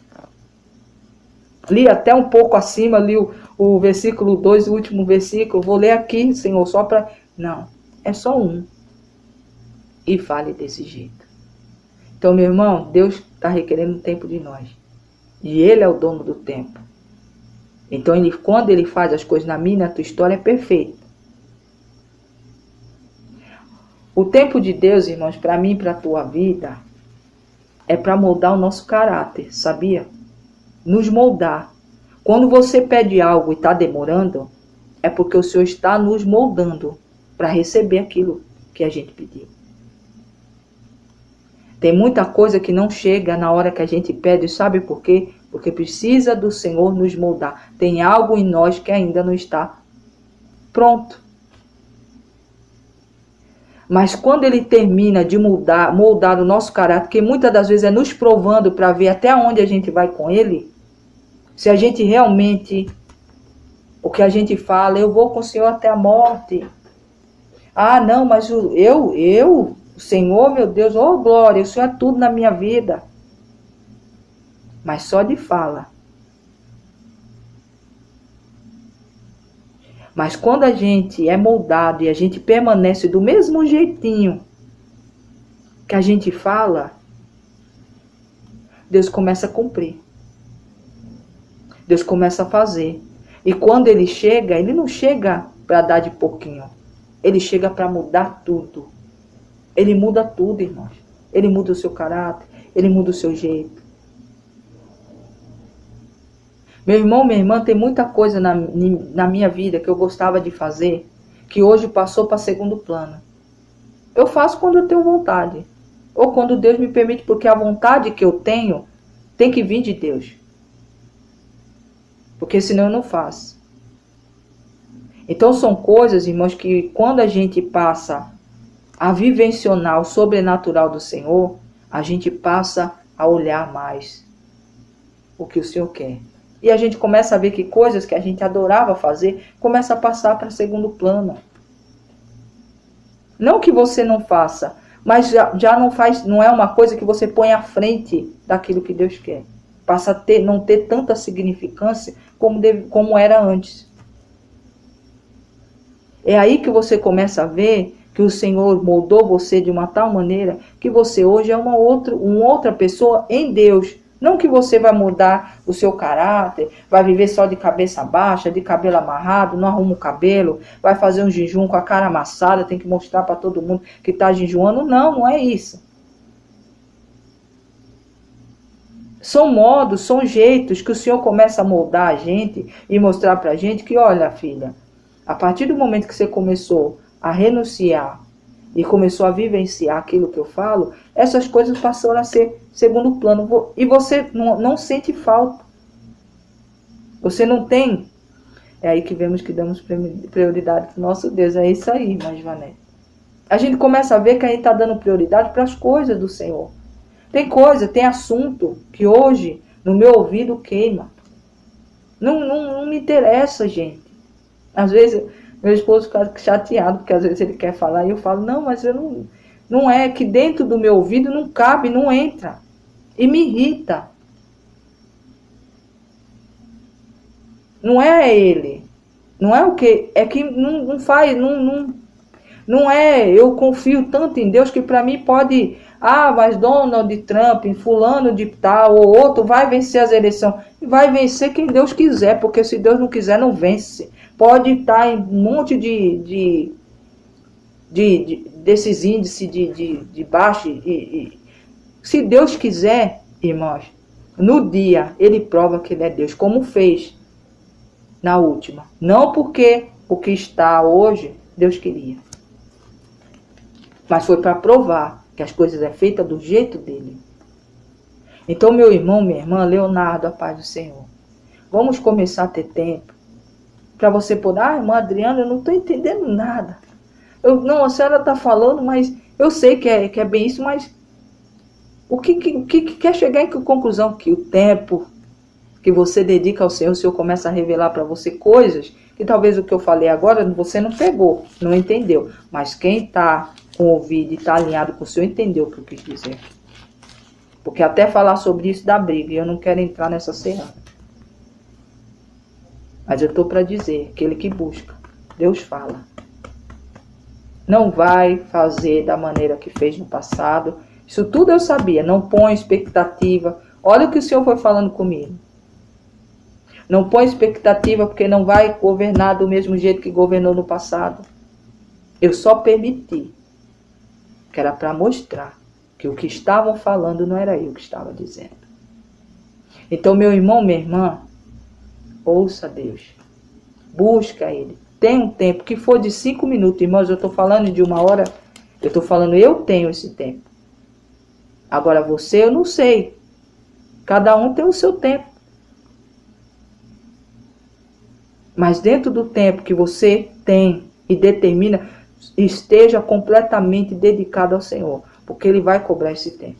Li até um pouco acima, li o versículo 2, o último versículo. Vou ler aqui, Senhor, só para... Não, é só um. E fale desse jeito. Então, meu irmão, Deus está requerendo um tempo de nós. E Ele é o dono do tempo. Então, quando Ele faz as coisas na minha e na tua história, é perfeito. O tempo de Deus, irmãos, para mim e para a tua vida, é para moldar o nosso caráter, sabia? Nos moldar. Quando você pede algo e está demorando, é porque o Senhor está nos moldando para receber aquilo que a gente pediu. Tem muita coisa que não chega na hora que a gente pede, sabe por quê? Porque precisa do Senhor nos moldar. Tem algo em nós que ainda não está pronto. Mas quando Ele termina de moldar o nosso caráter, que muitas das vezes é nos provando para ver até onde a gente vai com Ele, se a gente realmente, o que a gente fala, eu vou com o Senhor até a morte. Ah, não, mas o Senhor, meu Deus, oh glória, o Senhor é tudo na minha vida. Mas só de fala. Mas quando a gente é moldado e a gente permanece do mesmo jeitinho que a gente fala, Deus começa a cumprir. Deus começa a fazer. E quando Ele chega, Ele não chega para dar de pouquinho. Ele chega para mudar tudo. Ele muda tudo, irmãos. Ele muda o seu caráter. Ele muda o seu jeito. Meu irmão, minha irmã, tem muita coisa na minha vida que eu gostava de fazer, que hoje passou para segundo plano. Eu faço quando eu tenho vontade. Ou quando Deus me permite, porque a vontade que eu tenho tem que vir de Deus. Porque senão eu não faço. Então são coisas, irmãos, que quando a gente passa a vivenciar o sobrenatural do Senhor, a gente passa a olhar mais o que o Senhor quer. E a gente começa a ver que coisas que a gente adorava fazer, começa a passar para segundo plano. Não que você não faça, mas já não faz, não é uma coisa que você põe à frente daquilo que Deus quer. Passa a não ter tanta significância como era antes. É aí que você começa a ver que o Senhor moldou você de uma tal maneira que você hoje é uma outra pessoa em Deus, Não que você vai mudar o seu caráter, vai viver só de cabeça baixa, de cabelo amarrado, não arruma o cabelo, vai fazer um jejum com a cara amassada, tem que mostrar para todo mundo que está jejuando. Não, não é isso. São modos, são jeitos que o Senhor começa a moldar a gente e mostrar para a gente que, olha, filha, a partir do momento que você começou a renunciar e começou a vivenciar aquilo que eu falo, essas coisas passaram a ser segundo plano. E você não sente falta. Você não tem. É aí que vemos que damos prioridade para o nosso Deus. É isso aí, irmã Ivanete. A gente começa a ver que a gente está dando prioridade para as coisas do Senhor. Tem coisa, tem assunto que hoje no meu ouvido queima. Não me interessa, gente. Às vezes meu esposo fica chateado, porque às vezes ele quer falar e eu falo, não, mas eu não é que dentro do meu ouvido não cabe, não entra. E me irrita. Não é ele. Não é o que. É que não faz. Não é. Eu confio tanto em Deus que para mim pode. Ah, mas Donald Trump, fulano de tal ou outro vai vencer as eleições. Vai vencer quem Deus quiser, porque se Deus não quiser, não vence. Pode estar em um monte desses índices de baixo. Se Deus quiser, irmãos, no dia ele prova que ele é Deus, como fez na última. Não porque o que está hoje Deus queria, mas foi para provar que as coisas é feita do jeito dele. Então, meu irmão, minha irmã, Leonardo, a paz do Senhor, vamos começar a ter tempo para você poder, irmã Adriana, eu não estou entendendo nada. Não, a senhora está falando, mas eu sei que é bem isso, mas o que quer chegar em que conclusão? Que o tempo que você dedica ao Senhor, o Senhor começa a revelar para você coisas que talvez o que eu falei agora você não pegou, não entendeu. Mas quem está com o ouvido e está alinhado com o Senhor entendeu o que eu quis dizer. Porque até falar sobre isso dá briga e eu não quero entrar nessa serrana. Mas eu estou para dizer, aquele que busca, Deus fala. Não vai fazer da maneira que fez no passado. Isso tudo eu sabia. Não põe expectativa. Olha o que o Senhor foi falando comigo. Não põe expectativa porque não vai governar do mesmo jeito que governou no passado. Eu só permiti. Que era para mostrar que o que estavam falando não era eu que estava dizendo. Então, meu irmão, minha irmã, ouça Deus. Busca Ele. Tem um tempo que for de 5 minutos, irmãos, eu estou falando de 1 hora, eu estou falando, eu tenho esse tempo. Agora você, eu não sei. Cada um tem o seu tempo. Mas dentro do tempo que você tem e determina, esteja completamente dedicado ao Senhor, porque Ele vai cobrar esse tempo.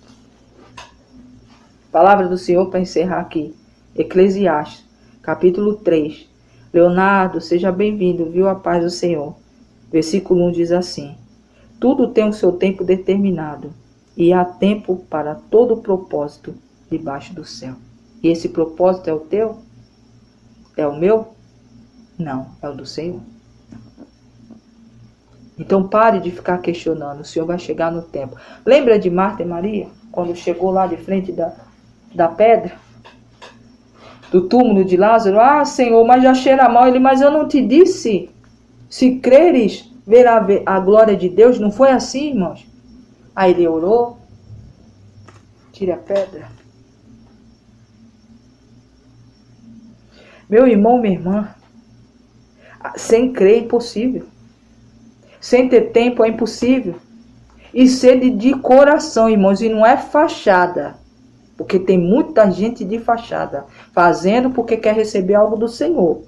Palavra do Senhor para encerrar aqui. Eclesiastes, capítulo 3. Leonardo, seja bem-vindo, viu? A paz do Senhor. Versículo 1 diz assim: tudo tem o seu tempo determinado, e há tempo para todo propósito debaixo do céu. E esse propósito é o teu? É o meu? Não, é o do Senhor. Então pare de ficar questionando, o Senhor vai chegar no tempo. Lembra de Marta e Maria? Quando chegou lá de frente da pedra? Do túmulo de Lázaro? Ah, Senhor, mas já cheira mal. Ele, mas eu não te disse, se creres, verá a glória de Deus. Não foi assim, irmãos? Aí ele orou, tire a pedra. Meu irmão, minha irmã, sem crer é impossível. Sem ter tempo é impossível. E sede de coração, irmãos, e não é fachada. Porque tem muita gente de fachada, fazendo porque quer receber algo do Senhor.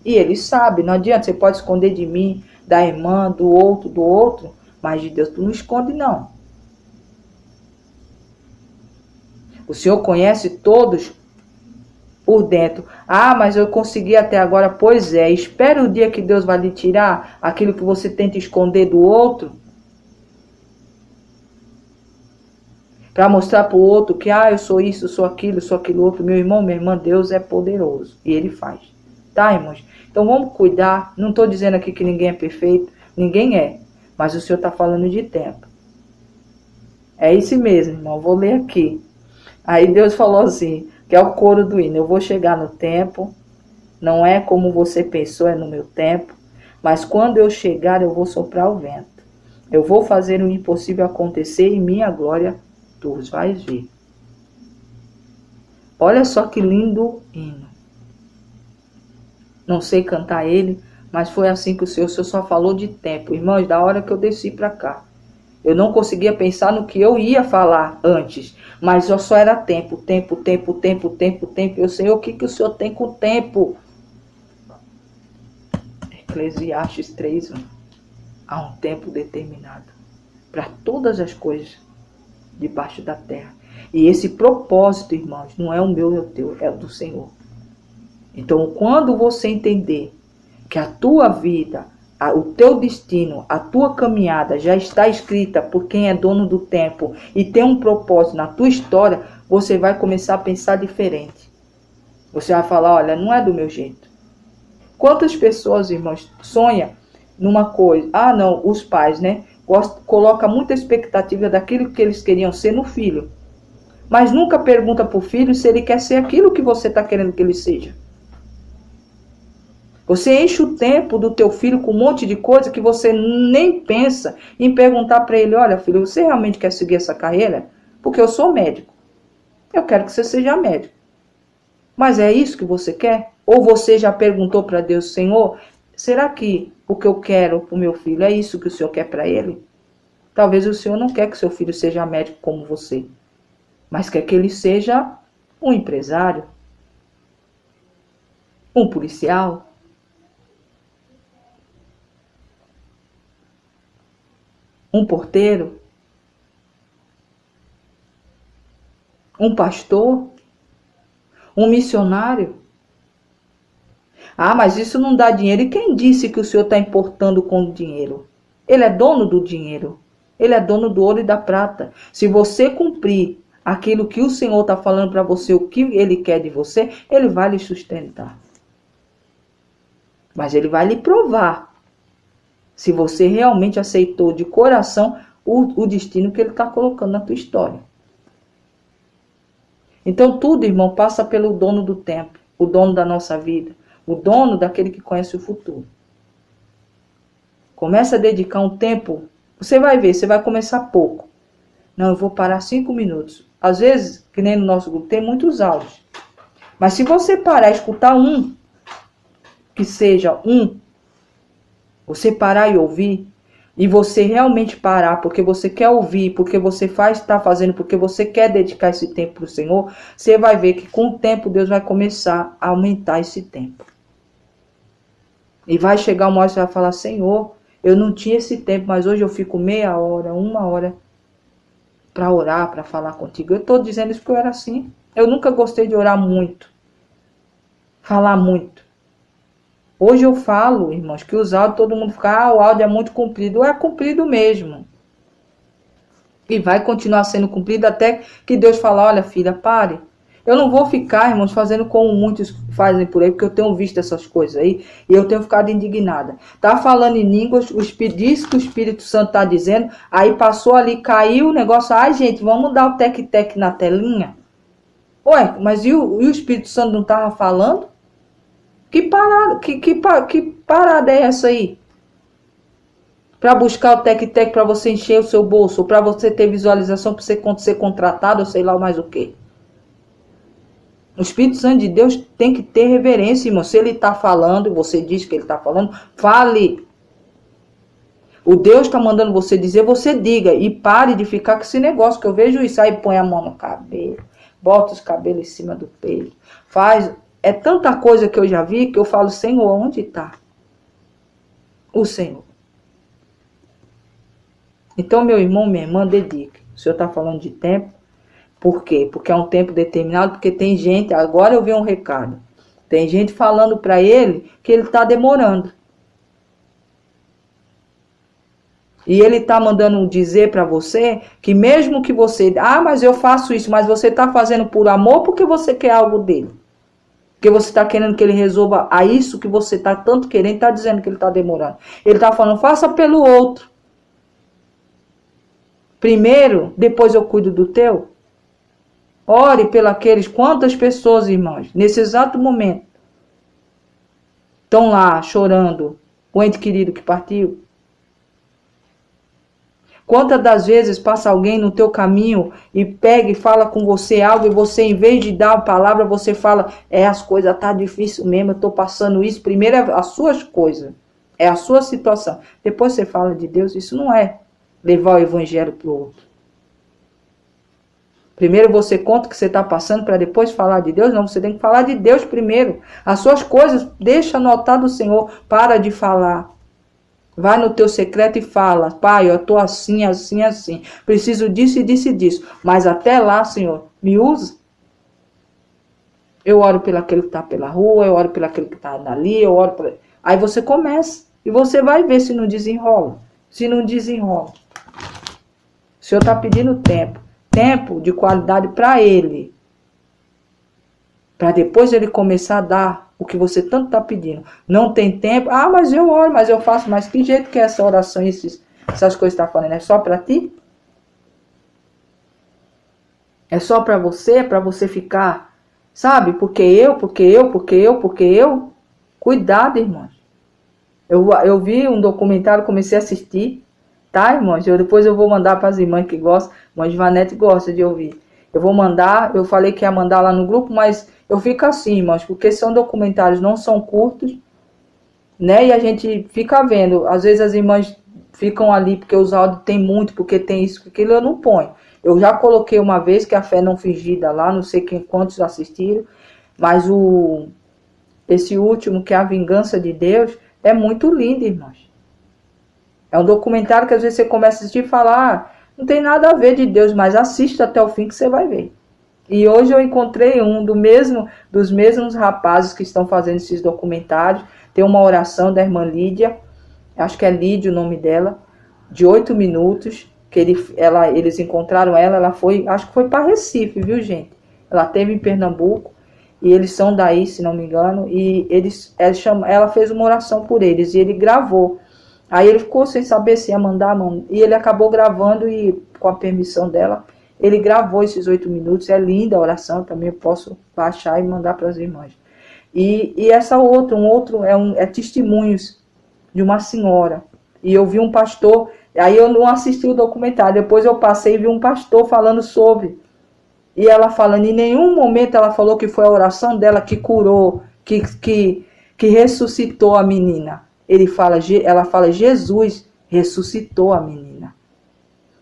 E ele sabe, não adianta, você pode esconder de mim, da irmã, do outro, mas de Deus tu não esconde não. O Senhor conhece todos por dentro. Ah, mas eu consegui até agora. Pois é, espere o dia que Deus vai lhe tirar aquilo que você tenta esconder do outro. Para mostrar para o outro que, eu sou isso, eu sou aquilo outro. Meu irmão, minha irmã, Deus é poderoso. E Ele faz. Tá, irmãos? Então vamos cuidar. Não estou dizendo aqui que ninguém é perfeito. Ninguém é. Mas o Senhor está falando de tempo. É isso mesmo, irmão. Vou ler aqui. Aí Deus falou assim, que é o coro do hino: eu vou chegar no tempo, não é como você pensou, é no meu tempo, mas quando eu chegar eu vou soprar o vento. Eu vou fazer o impossível acontecer e minha glória tu vais ver. Olha só que lindo hino. Não sei cantar ele, mas foi assim que o Senhor só falou de tempo. Irmãos, da hora que eu desci para cá, eu não conseguia pensar no que eu ia falar antes, mas só era tempo, tempo, tempo, tempo, tempo, tempo. Eu sei o que o Senhor tem com o tempo. Eclesiastes 3:1. Há um tempo determinado para todas as coisas debaixo da terra. E esse propósito, irmãos, não é o meu, é o teu, é o do Senhor. Então, quando você entender que a tua vida, o teu destino, a tua caminhada já está escrita por quem é dono do tempo e tem um propósito na tua história, você vai começar a pensar diferente. Você vai falar, olha, não é do meu jeito. Quantas pessoas, irmãos, sonham numa coisa? Ah, não, os pais, né? Colocam muita expectativa daquilo que eles queriam ser no filho. Mas nunca pergunta para o filho se ele quer ser aquilo que você está querendo que ele seja. Você enche o tempo do teu filho com um monte de coisa que você nem pensa em perguntar para ele, olha filho, você realmente quer seguir essa carreira? Porque eu sou médico. Eu quero que você seja médico. Mas é isso que você quer? Ou você já perguntou para Deus, Senhor, será que o que eu quero para o meu filho é isso que o Senhor quer para ele? Talvez o Senhor não quer que seu filho seja médico como você, mas quer que ele seja um empresário, um policial, um porteiro, um pastor, um missionário. Ah, mas isso não dá dinheiro. E quem disse que o Senhor está importando com o dinheiro? Ele é dono do dinheiro. Ele é dono do ouro e da prata. Se você cumprir aquilo que o Senhor está falando para você, o que Ele quer de você, Ele vai lhe sustentar. Mas Ele vai lhe provar se você realmente aceitou de coração o destino que Ele está colocando na tua história. Então tudo, irmão, passa pelo dono do tempo, o dono da nossa vida, o dono daquele que conhece o futuro. Começa a dedicar um tempo, você vai ver, você vai começar pouco. Não, eu vou parar 5 minutos. Às vezes, que nem no nosso grupo, tem muitos áudios. Mas se você parar e escutar um, que seja um, você parar e ouvir, e você realmente parar porque você quer ouvir, porque você está fazendo, porque você quer dedicar esse tempo para o Senhor, você vai ver que com o tempo Deus vai começar a aumentar esse tempo. E vai chegar uma hora que você vai falar, Senhor, eu não tinha esse tempo, mas hoje eu fico meia hora, 1 hora para orar, para falar contigo. Eu estou dizendo isso porque eu era assim. Eu nunca gostei de orar muito, falar muito. Hoje eu falo, irmãos, que os áudios, todo mundo fica, o áudio é muito comprido. É comprido mesmo. E vai continuar sendo cumprido até que Deus fala, olha filha, pare. Eu não vou ficar, irmãos, fazendo como muitos fazem por aí, porque eu tenho visto essas coisas aí, e eu tenho ficado indignada. Tá falando em línguas, diz que o Espírito Santo tá dizendo, aí passou ali, caiu o negócio, ai gente, vamos dar o tec-tec na telinha? Ué, mas e o Espírito Santo não tava falando? Que parada é essa aí? Para buscar o tec-tec para você encher o seu bolso, ou para você ter visualização para você ser contratado, ou sei lá mais o quê. O Espírito Santo de Deus tem que ter reverência, irmão. Se ele está falando, e você diz que ele está falando, fale. O Deus está mandando você dizer, você diga. E pare de ficar com esse negócio, que eu vejo isso. Aí põe a mão no cabelo, bota os cabelos em cima do peito, faz... É tanta coisa que eu já vi que eu falo, Senhor, onde está o Senhor? Então, meu irmão, minha irmã, dedique. O Senhor está falando de tempo. Por quê? Porque é um tempo determinado, porque tem gente, agora eu vi um recado. Tem gente falando para ele que ele está demorando. E ele está mandando dizer para você que mesmo que você... Ah, mas eu faço isso, mas você está fazendo por amor porque você quer algo dele. Porque você está querendo que ele resolva a isso que você está tanto querendo, está dizendo que ele está demorando. Ele está falando, faça pelo outro. Primeiro, depois eu cuido do teu. Ore pelos quantas pessoas, irmãos, nesse exato momento, estão lá chorando o ente querido que partiu. Quantas das vezes passa alguém no teu caminho e pega e fala com você algo e você, em vez de dar a palavra, você fala, as coisas tá difícil mesmo, eu estou passando isso. Primeiro é as suas coisas, é a sua situação. Depois você fala de Deus, isso não é levar o evangelho para o outro. Primeiro você conta o que você está passando para depois falar de Deus. Não, você tem que falar de Deus primeiro. As suas coisas, deixa anotar do Senhor, para de falar. Vai no teu secreto e fala, Pai, eu estou assim, assim, assim. Preciso disso e disso e disso. Mas até lá, Senhor, me usa. Eu oro pelo aquele que está pela rua, eu oro pelo aquele que está ali, eu oro por... Aí você começa. E você vai ver se não desenrola. Se não desenrola. O Senhor está pedindo tempo. Tempo de qualidade para Ele. Para depois Ele começar a dar o que você tanto está pedindo. Não tem tempo. Mas eu oro, mas eu faço. Mas que jeito que é essa oração, essas coisas que está falando? É só para ti? É só para você ficar, sabe? Porque eu. Cuidado, irmãos. Eu vi um documentário, comecei a assistir. Tá, irmãos? Depois eu vou mandar para as irmãs que gostam. Irmã Ivanete gosta de ouvir. Eu vou mandar, eu falei que ia mandar lá no grupo, mas eu fico assim, irmãos, porque são documentários, não são curtos, né? E a gente fica vendo. Às vezes as irmãs ficam ali, porque os áudios tem muito, porque tem isso, aquilo, eu não ponho. Eu já coloquei uma vez que a fé não fingida lá, não sei quantos assistiram, mas esse último, que é a vingança de Deus, é muito lindo, irmãos. É um documentário que às vezes você começa a assistir e falar, não tem nada a ver de Deus, mas assista até o fim que você vai ver. E hoje eu encontrei dos mesmos rapazes que estão fazendo esses documentários. Tem uma oração da irmã Lídia, acho que é Lídia o nome dela, de 8 minutos, que eles encontraram ela foi, acho que foi para Recife, viu, gente? Ela esteve em Pernambuco, e eles são daí, se não me engano, e ela fez uma oração por eles, e ele gravou. Aí ele ficou sem saber se ia mandar, e ele acabou gravando, e com a permissão dela, ele gravou esses 8 minutos. É linda a oração, também eu posso baixar e mandar para as irmãs. E essa outra, é testemunhos de uma senhora. E eu vi um pastor, aí eu não assisti o documentário, depois eu passei e vi um pastor falando sobre. E ela falando, em nenhum momento ela falou que foi a oração dela que curou, que ressuscitou a menina. Ela fala, Jesus ressuscitou a menina.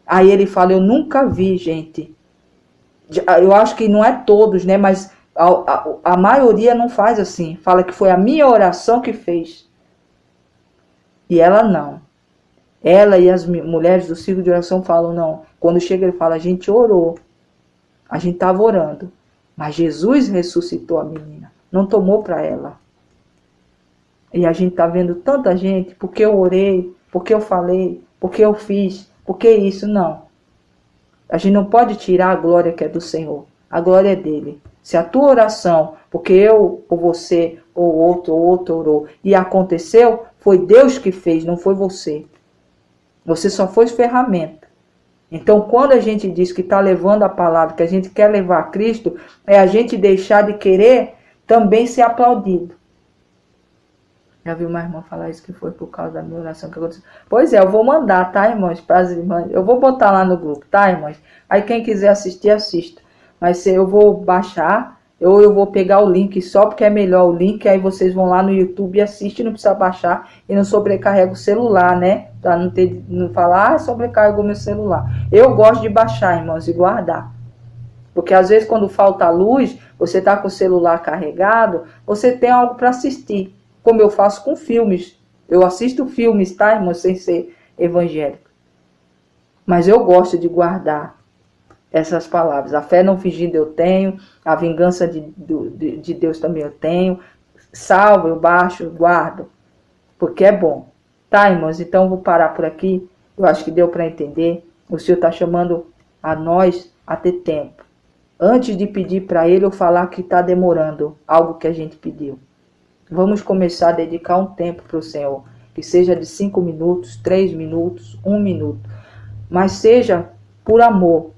Aí ele fala, eu nunca vi, gente. Eu acho que não é todos, né? Mas a maioria não faz assim. Fala que foi a minha oração que fez. E ela não. Ela e as mulheres do círculo de oração falam, não. Quando chega ele fala, a gente orou. A gente estava orando. Mas Jesus ressuscitou a menina. Não tomou para ela. E a gente está vendo tanta gente, porque eu orei, porque eu falei, porque eu fiz, porque isso, não. A gente não pode tirar a glória que é do Senhor. A glória é dele. Se a tua oração, porque eu, ou você, ou outro orou, e aconteceu, foi Deus que fez, não foi você. Você só foi ferramenta. Então, quando a gente diz que está levando a palavra, que a gente quer levar a Cristo, é a gente deixar de querer também ser aplaudido. Já vi uma irmã falar isso, que foi por causa da minha oração que aconteceu. Pois é, eu vou mandar, tá, irmãos? Para as irmãs. Eu vou botar lá no grupo, tá, irmãos? Aí quem quiser assistir, assista. Mas se eu vou baixar, ou eu vou pegar o link só, porque é melhor o link. Aí vocês vão lá no YouTube e assistem, não precisa baixar. E não sobrecarrega o celular, né? Para não falar, sobrecarregou meu celular. Eu gosto de baixar, irmãos, e guardar. Porque às vezes quando falta luz, você tá com o celular carregado, você tem algo para assistir. Como eu faço com filmes. Eu assisto filmes, tá, irmão? Sem ser evangélico. Mas eu gosto de guardar essas palavras. A fé não fingindo eu tenho. A vingança de Deus também eu tenho. Salvo, eu baixo, eu guardo. Porque é bom. Tá, irmãos? Então eu vou parar por aqui. Eu acho que deu para entender. O Senhor está chamando a nós a ter tempo. Antes de pedir para Ele, eu falar que está demorando algo que a gente pediu. Vamos começar a dedicar um tempo para o Senhor, que seja de 5 minutos, 3 minutos, 1 minuto, mas seja por amor,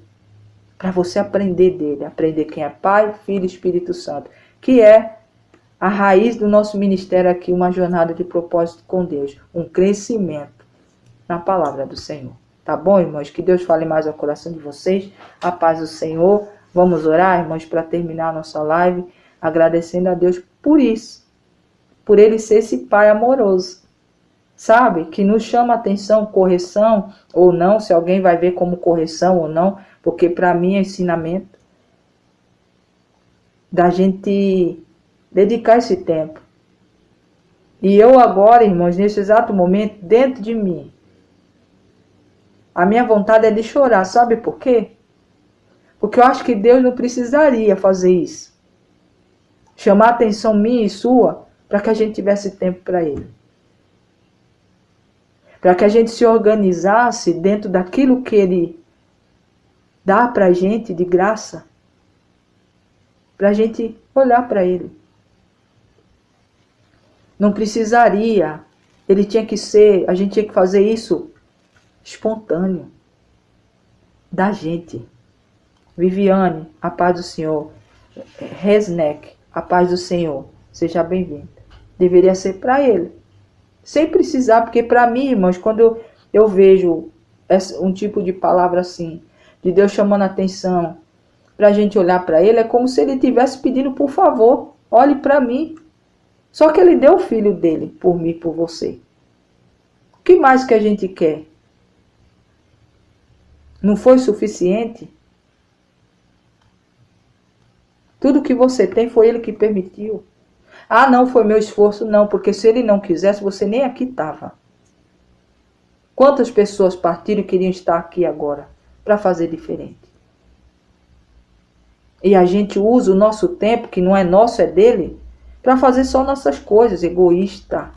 para você aprender dele, aprender quem é Pai, Filho e Espírito Santo, que é a raiz do nosso ministério aqui, uma jornada de propósito com Deus, um crescimento na palavra do Senhor. Tá bom, irmãos? Que Deus fale mais ao coração de vocês, a paz do Senhor. Vamos orar, irmãos, para terminar a nossa live, agradecendo a Deus por isso, por Ele ser esse Pai amoroso, sabe? Que nos chama a atenção, correção ou não, se alguém vai ver como correção ou não, porque para mim é ensinamento da gente dedicar esse tempo. E eu agora, irmãos, nesse exato momento, dentro de mim, a minha vontade é de chorar, sabe por quê? Porque eu acho que Deus não precisaria fazer isso. Chamar a atenção minha e sua para que a gente tivesse tempo para Ele. Para que a gente se organizasse dentro daquilo que Ele dá para a gente de graça. Para a gente olhar para Ele. Não precisaria. Ele tinha que ser, a gente tinha que fazer isso espontâneo. Da gente. Viviane, a paz do Senhor. Resneck, a paz do Senhor. Seja bem-vinda. Deveria ser para Ele. Sem precisar, porque para mim, irmãos, quando eu vejo um tipo de palavra assim, de Deus chamando a atenção, para a gente olhar para Ele, é como se Ele estivesse pedindo, por favor, olhe para mim. Só que Ele deu o Filho dele, por mim e por você. O que mais que a gente quer? Não foi suficiente? Tudo que você tem foi Ele que permitiu. Ah, não foi meu esforço, não, porque se Ele não quisesse, você nem aqui estava. Quantas pessoas partiram e queriam estar aqui agora para fazer diferente? E a gente usa o nosso tempo, que não é nosso, é dele, para fazer só nossas coisas, egoísta.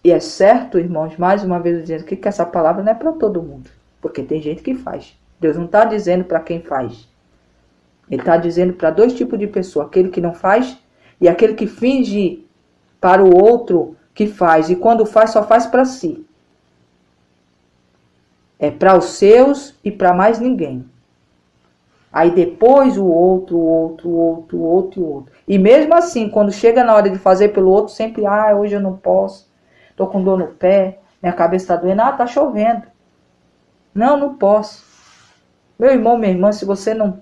E é certo, irmãos, mais uma vez dizendo que essa palavra não é para todo mundo, porque tem gente que faz. Deus não está dizendo para quem faz. Ele está dizendo para dois tipos de pessoa. Aquele que não faz e aquele que finge para o outro que faz. E quando faz, só faz para si. É para os seus e para mais ninguém. Aí depois o outro. E mesmo assim, quando chega na hora de fazer pelo outro, sempre, hoje eu não posso. Estou com dor no pé, minha cabeça está doendo. Está chovendo. Não posso. Meu irmão, minha irmã, se você não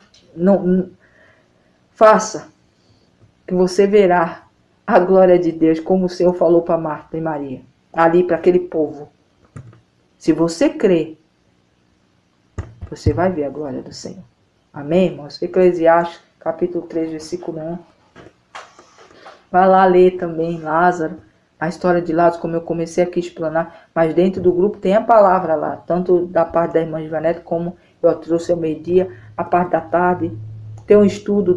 faça, que você verá a glória de Deus, como o Senhor falou para Marta e Maria, ali para aquele povo. Se você crer, você vai ver a glória do Senhor. Amém, irmãos? Eclesiastes, capítulo 3, versículo 1. Vai lá ler também Lázaro, a história de Lázaro, como eu comecei aqui a explanar, mas dentro do grupo tem a palavra lá, tanto da parte da irmã Ivanete, como eu trouxe ao meio-dia, a parte da tarde, tem um estudo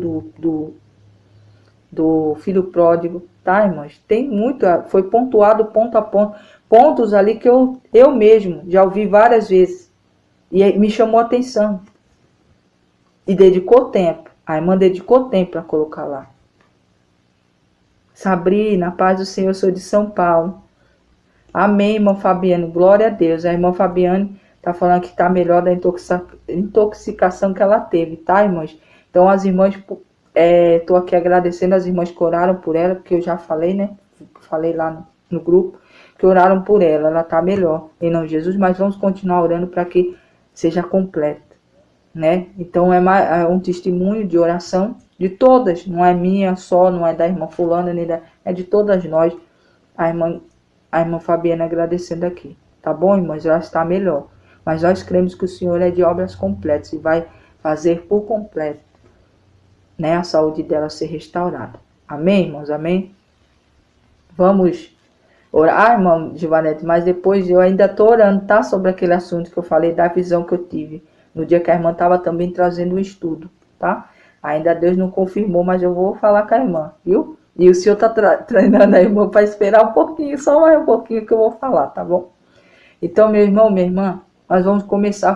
do filho pródigo, tá, irmãos? Tem muito, foi pontuado ponto a ponto, pontos ali que eu mesmo já ouvi várias vezes, e me chamou a atenção, e dedicou tempo, a irmã dedicou tempo para colocar lá. Sabrina, a paz do Senhor, eu sou de São Paulo. Amém, irmã Fabiane, glória a Deus. A irmã Fabiane está falando que está melhor da intoxicação que ela teve, tá, irmãs? Então, as irmãs, estou aqui agradecendo as irmãs que oraram por ela, porque eu já falei, né? Falei lá no grupo, que oraram por ela. Ela está melhor, em nome de Jesus, mas vamos continuar orando para que seja completa, né? Então, é um testemunho de oração de todas, não é minha só, não é da irmã fulana, é de todas nós. A irmã Fabiana agradecendo aqui, tá bom, irmãs? Ela está melhor. Mas nós cremos que o Senhor é de obras completas e vai fazer por completo, né, a saúde dela ser restaurada. Amém, irmãos? Amém? Vamos orar, irmã Givanete, mas depois eu ainda estou orando, tá? Sobre aquele assunto que eu falei, da visão que eu tive, no dia que a irmã estava também trazendo um estudo, tá? Ainda Deus não confirmou, mas eu vou falar com a irmã, viu? E o Senhor está treinando a irmã para esperar um pouquinho, só mais um pouquinho que eu vou falar, tá bom? Então, meu irmão, minha irmã, nós vamos começar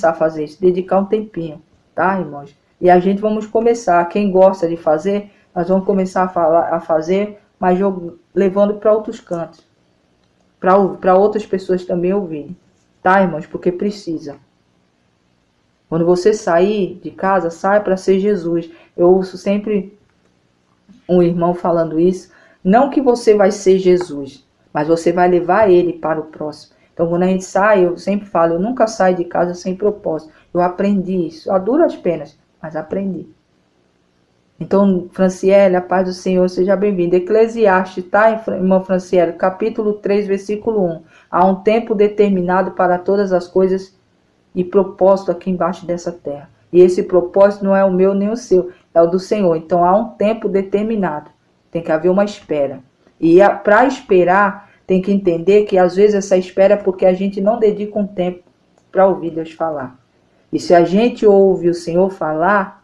a fazer isso, dedicar um tempinho, tá, irmãos? E a gente vamos começar, quem gosta de fazer, nós vamos começar a fazer, mas levando para outros cantos. para outras pessoas também ouvirem. Tá, irmãos? Porque precisa. Quando você sair de casa, saia para ser Jesus. Eu ouço sempre um irmão falando isso. Não que você vai ser Jesus, mas você vai levar ele para o próximo. Então, quando a gente sai, eu sempre falo, eu nunca saio de casa sem propósito. Eu aprendi isso, a duras penas, mas aprendi. Então, Franciele, a paz do Senhor, seja bem-vinda. Eclesiastes, tá, irmã Franciele? Capítulo 3, versículo 1. Há um tempo determinado para todas as coisas e propósito aqui embaixo dessa terra. E esse propósito não é o meu nem o seu, é o do Senhor. Então, há um tempo determinado. Tem que haver uma espera. E para esperar, tem que entender que às vezes essa espera é porque a gente não dedica um tempo para ouvir Deus falar. E se a gente ouve o Senhor falar,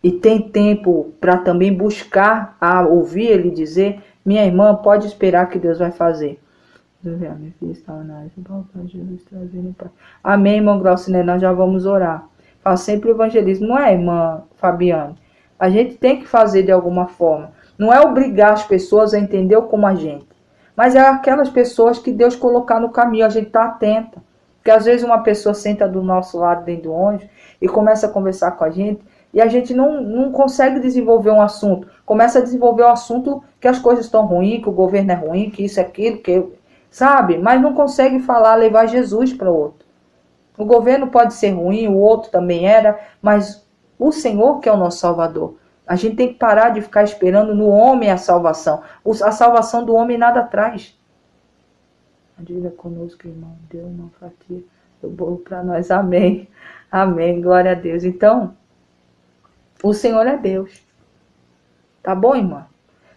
e tem tempo para também buscar a ouvir Ele dizer, minha irmã, pode esperar que Deus vai fazer. Minha filha estava na Jesus trazendo paz. Amém, irmão Glaucine, nós já vamos orar. Faz sempre o evangelismo, não é, irmã Fabiane? A gente tem que fazer de alguma forma. Não é obrigar as pessoas a entender como a gente, mas é aquelas pessoas que Deus colocar no caminho, a gente está atenta. Porque às vezes uma pessoa senta do nosso lado dentro do ônibus e começa a conversar com a gente, e a gente não consegue desenvolver um assunto. Começa a desenvolver um assunto que as coisas estão ruins, que o governo é ruim, que isso é aquilo, sabe? Mas não consegue falar, levar Jesus para o outro. O governo pode ser ruim, o outro também era, mas o Senhor que é o nosso Salvador. A gente tem que parar de ficar esperando no homem a salvação. A salvação do homem nada traz. A dívida conosco, irmão. Deu uma fatia do bolo para nós. Amém. Amém. Glória a Deus. Então, o Senhor é Deus. Tá bom, irmã?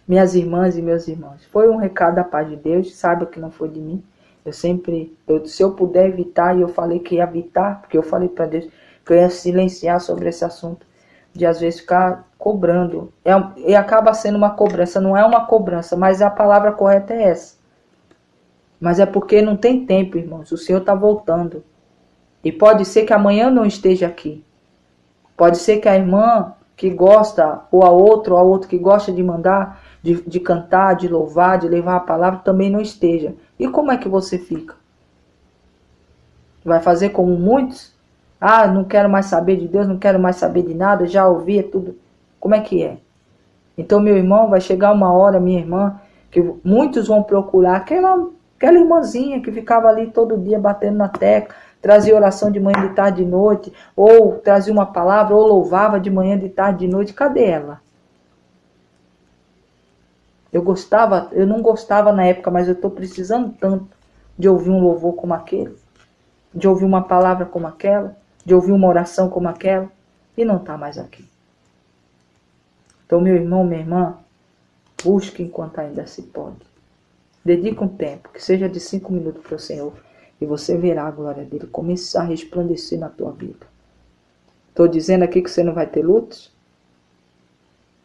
Minhas irmãs e meus irmãos. Foi um recado da paz de Deus. Saiba que não foi de mim. Se eu puder evitar, e eu falei que ia evitar, porque eu falei para Deus que eu ia silenciar sobre esse assunto, de às vezes ficar cobrando. E acaba sendo uma cobrança. Não é uma cobrança, mas a palavra correta é essa. Mas é porque não tem tempo, irmãos. O Senhor está voltando. E pode ser que amanhã não esteja aqui. Pode ser que a irmã que gosta, ou a outro que gosta de mandar, de cantar, de louvar, de levar a palavra, também não esteja. E como é que você fica? Vai fazer como muitos? Ah, não quero mais saber de Deus, não quero mais saber de nada, já ouvi, é tudo. Como é que é? Então, meu irmão, vai chegar uma hora, minha irmã, que muitos vão procurar aquela irmãzinha que ficava ali todo dia batendo na tecla, trazia oração de manhã, de tarde, de noite, ou trazia uma palavra, ou louvava de manhã, de tarde, de noite. Cadê ela? Eu não gostava na época, mas eu estou precisando tanto de ouvir um louvor como aquele, de ouvir uma palavra como aquela, de ouvir uma oração como aquela, e não está mais aqui. Então, meu irmão, minha irmã, busque enquanto ainda se pode. Dedique um tempo, que seja de 5 minutos para o Senhor, e você verá a glória dele começar a resplandecer na tua vida. Estou dizendo aqui que você não vai ter lutas?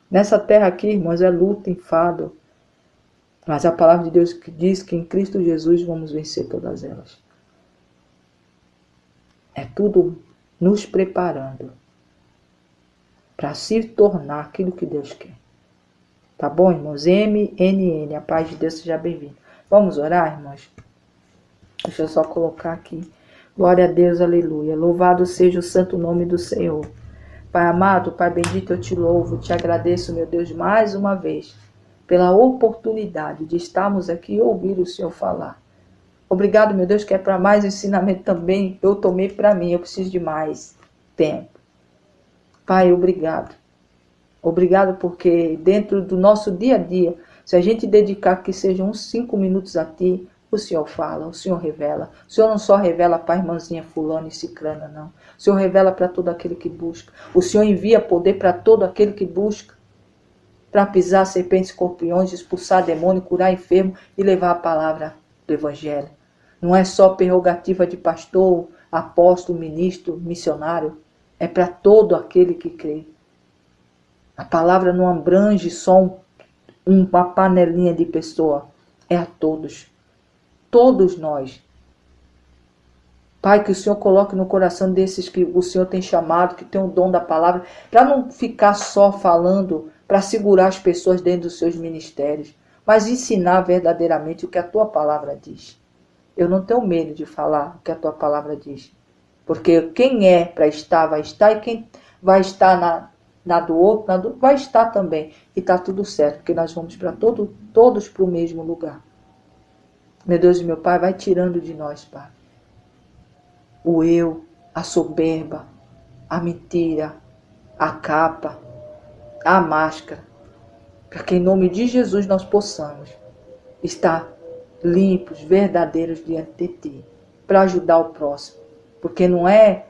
Nessa terra aqui, irmãos, é luta, enfado. Mas a palavra de Deus que diz que em Cristo Jesus vamos vencer todas elas. É tudo nos preparando para se tornar aquilo que Deus quer. Tá bom, irmãos? MNN, a paz de Deus seja bem-vinda. Vamos orar, irmãos? Deixa eu só colocar aqui. Glória a Deus, aleluia. Louvado seja o santo nome do Senhor. Pai amado, Pai bendito, eu te louvo, te agradeço, meu Deus, mais uma vez, pela oportunidade de estarmos aqui e ouvir o Senhor falar. Obrigado, meu Deus, que é para mais ensinamento também. Eu tomei para mim, eu preciso de mais tempo. Pai, obrigado. Obrigado porque dentro do nosso dia a dia, se a gente dedicar que sejam uns 5 minutos a Ti, o Senhor fala, o Senhor revela. O Senhor não só revela para a irmãzinha fulana e cicrana, não. O Senhor revela para todo aquele que busca. O Senhor envia poder para todo aquele que busca. Para pisar serpentes e escorpiões, expulsar demônio, curar enfermo e levar a palavra do Evangelho. Não é só prerrogativa de pastor, apóstolo, ministro, missionário. É para todo aquele que crê. A palavra não abrange só uma panelinha de pessoa. É a todos. Todos nós. Pai, que o Senhor coloque no coração desses que o Senhor tem chamado, que tem o dom da palavra, para não ficar só falando, para segurar as pessoas dentro dos seus ministérios. mas ensinar verdadeiramente o que a tua palavra diz. Eu não tenho medo de falar o que a tua palavra diz. Porque quem é para estar, vai estar, e quem vai estar na do outro, vai estar também. E está tudo certo, porque nós vamos para todos para o mesmo lugar. Meu Deus e meu Pai, vai tirando de nós, Pai, o eu, a soberba, a mentira, a capa, a máscara, para que em nome de Jesus nós possamos estar limpos, verdadeiros diante de Ti, para ajudar o próximo. Porque não é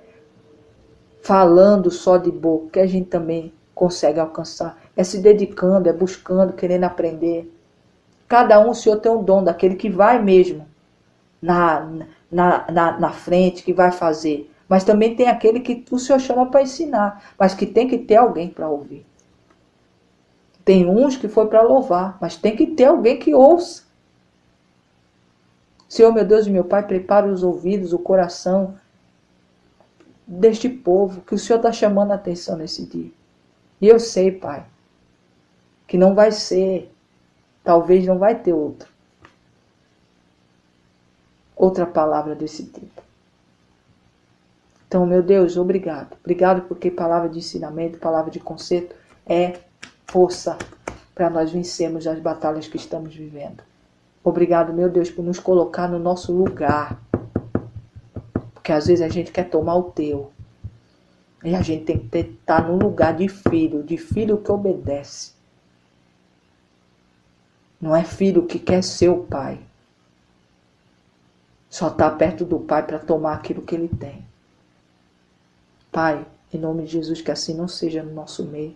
falando só de boca que a gente também consegue alcançar. É se dedicando, é buscando, querendo aprender. Cada um, o Senhor tem um dom daquele que vai mesmo na frente, que vai fazer. Mas também tem aquele que o Senhor chama para ensinar, mas que tem que ter alguém para ouvir. Tem uns que foi para louvar, mas tem que ter alguém que ouça. Senhor, meu Deus e meu Pai, prepara os ouvidos, o coração deste povo que o Senhor está chamando a atenção nesse dia. E eu sei, Pai, que não vai ser, talvez não vai ter outra palavra desse tipo. Então, meu Deus, obrigado. Obrigado porque palavra de ensinamento, palavra de conserto é força para nós vencermos as batalhas que estamos vivendo. Obrigado, meu Deus, por nos colocar no nosso lugar. Porque às vezes a gente quer tomar o teu. E a gente tem que estar no lugar de filho que obedece. Não é filho que quer ser o pai. Só está perto do pai para tomar aquilo que ele tem. Pai, em nome de Jesus, que assim não seja no nosso meio.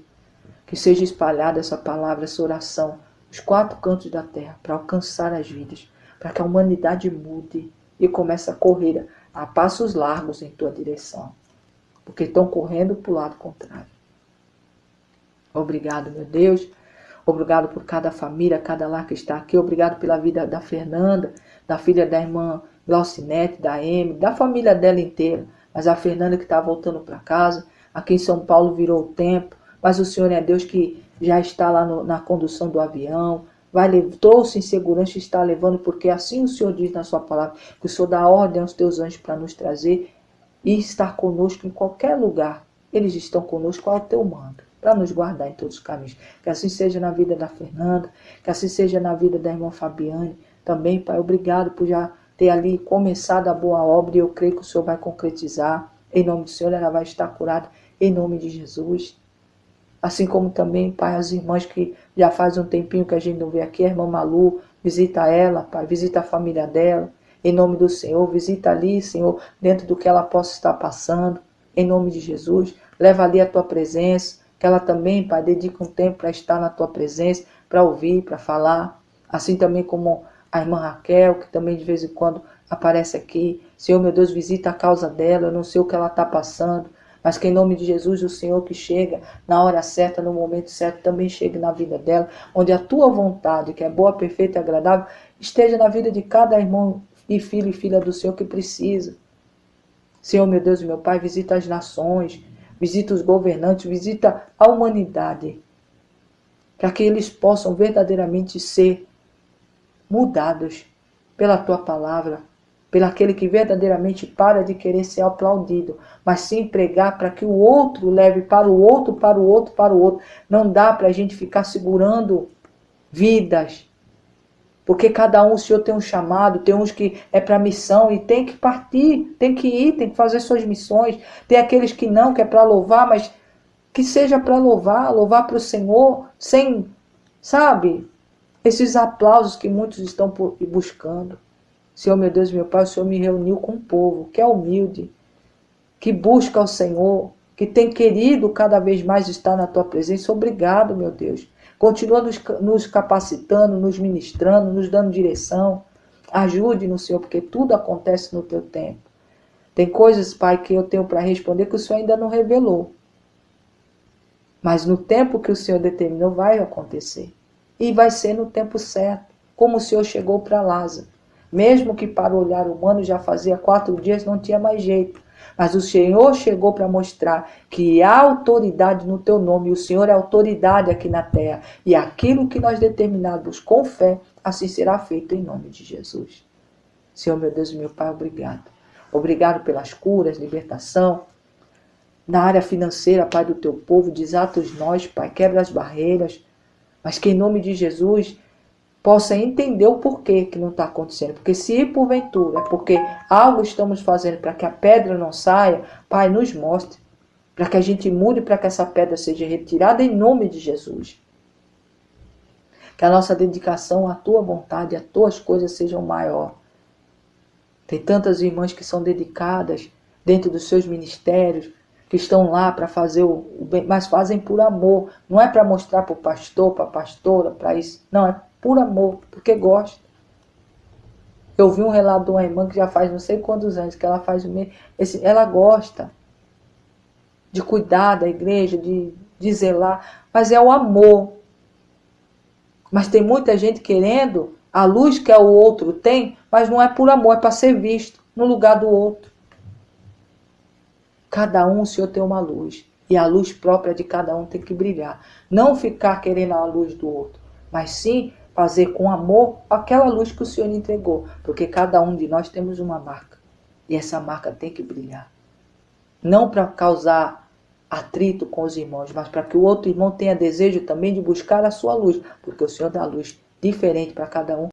Que seja espalhada essa palavra, essa oração, nos 4 cantos da terra, para alcançar as vidas. Para que a humanidade mude e comece a correr a passos largos em tua direção. Porque estão correndo para o lado contrário. Obrigado, meu Deus. Obrigado por cada família, cada lar que está aqui. Obrigado pela vida da Fernanda, da filha da irmã Glaucinete, da Amy, da família dela inteira. Mas a Fernanda que está voltando para casa. Aqui em São Paulo virou o tempo. Mas o Senhor é Deus que já está lá na condução do avião. Trouxe em segurança e está levando, porque assim o Senhor diz na sua palavra, que o Senhor dá ordem aos teus anjos para nos trazer e estar conosco em qualquer lugar. Eles estão conosco ao teu mando, para nos guardar em todos os caminhos. Que assim seja na vida da Fernanda, que assim seja na vida da irmã Fabiane. Também, Pai, obrigado por já ter ali começado a boa obra e eu creio que o Senhor vai concretizar. Em nome do Senhor, ela vai estar curada, em nome de Jesus. Assim como também, Pai, as irmãs que já faz um tempinho que a gente não vê aqui, a irmã Malu, visita ela, Pai, visita a família dela, em nome do Senhor, visita ali, Senhor, dentro do que ela possa estar passando, em nome de Jesus, leva ali a tua presença, que ela também, Pai, dedique um tempo para estar na tua presença, para ouvir, para falar, assim também como a irmã Raquel, que também de vez em quando aparece aqui, Senhor, meu Deus, visita a causa dela, eu não sei o que ela está passando, mas que em nome de Jesus, o Senhor que chega na hora certa, no momento certo, também chegue na vida dela, onde a tua vontade, que é boa, perfeita e agradável, esteja na vida de cada irmão e filho e filha do Senhor que precisa. Senhor, meu Deus e meu Pai, visita as nações, visita os governantes, visita a humanidade, para que eles possam verdadeiramente ser mudados pela tua palavra, pelo aquele que verdadeiramente para de querer ser aplaudido, mas sim pregar para que o outro leve para o outro, para o outro, para o outro. Não dá para a gente ficar segurando vidas, porque cada um, o Senhor tem um chamado, tem uns que é para missão e tem que partir, tem que ir, tem que fazer suas missões. Tem aqueles que não, que é para louvar, mas que seja para louvar para o Senhor, sem, sabe, esses aplausos que muitos estão buscando. Senhor, meu Deus, meu Pai, o Senhor me reuniu com um povo que é humilde, que busca o Senhor, que tem querido cada vez mais estar na tua presença. Obrigado, meu Deus. Continua nos capacitando, nos ministrando, nos dando direção. Ajude-nos, Senhor, porque tudo acontece no teu tempo. Tem coisas, Pai, que eu tenho para responder que o Senhor ainda não revelou. Mas no tempo que o Senhor determinou vai acontecer. E vai ser no tempo certo, como o Senhor chegou para Lázaro. Mesmo que para o olhar humano já fazia 4 dias, não tinha mais jeito. Mas o Senhor chegou para mostrar que há autoridade no teu nome, e o Senhor é autoridade aqui na terra. E aquilo que nós determinamos com fé, assim será feito em nome de Jesus. Senhor, meu Deus e meu Pai, obrigado. Obrigado pelas curas, libertação. Na área financeira, Pai, do teu povo, desata os nós, Pai, quebra as barreiras. Mas que em nome de Jesus possa entender o porquê que não está acontecendo. Porque se porventura é porque algo estamos fazendo para que a pedra não saia, Pai, nos mostre. Para que a gente mude, para que essa pedra seja retirada em nome de Jesus. Que a nossa dedicação à tua vontade, às tuas coisas sejam maior. Tem tantas irmãs que são dedicadas dentro dos seus ministérios, que estão lá para fazer o bem, mas fazem por amor. Não é para mostrar para o pastor, para a pastora, para isso. Não, é por amor, porque gosta. Eu vi um relato de uma irmã que já faz não sei quantos anos que ela faz ela gosta de cuidar da igreja, de zelar, mas é o amor. Mas tem muita gente querendo a luz que o outro tem, mas não é por amor, é para ser visto no lugar do outro. Cada um, o Senhor tem uma luz. E a luz própria de cada um tem que brilhar. Não ficar querendo a luz do outro, mas sim fazer com amor aquela luz que o Senhor entregou. Porque cada um de nós temos uma marca. E essa marca tem que brilhar. Não para causar atrito com os irmãos, mas para que o outro irmão tenha desejo também de buscar a sua luz. Porque o Senhor dá luz diferente para cada um.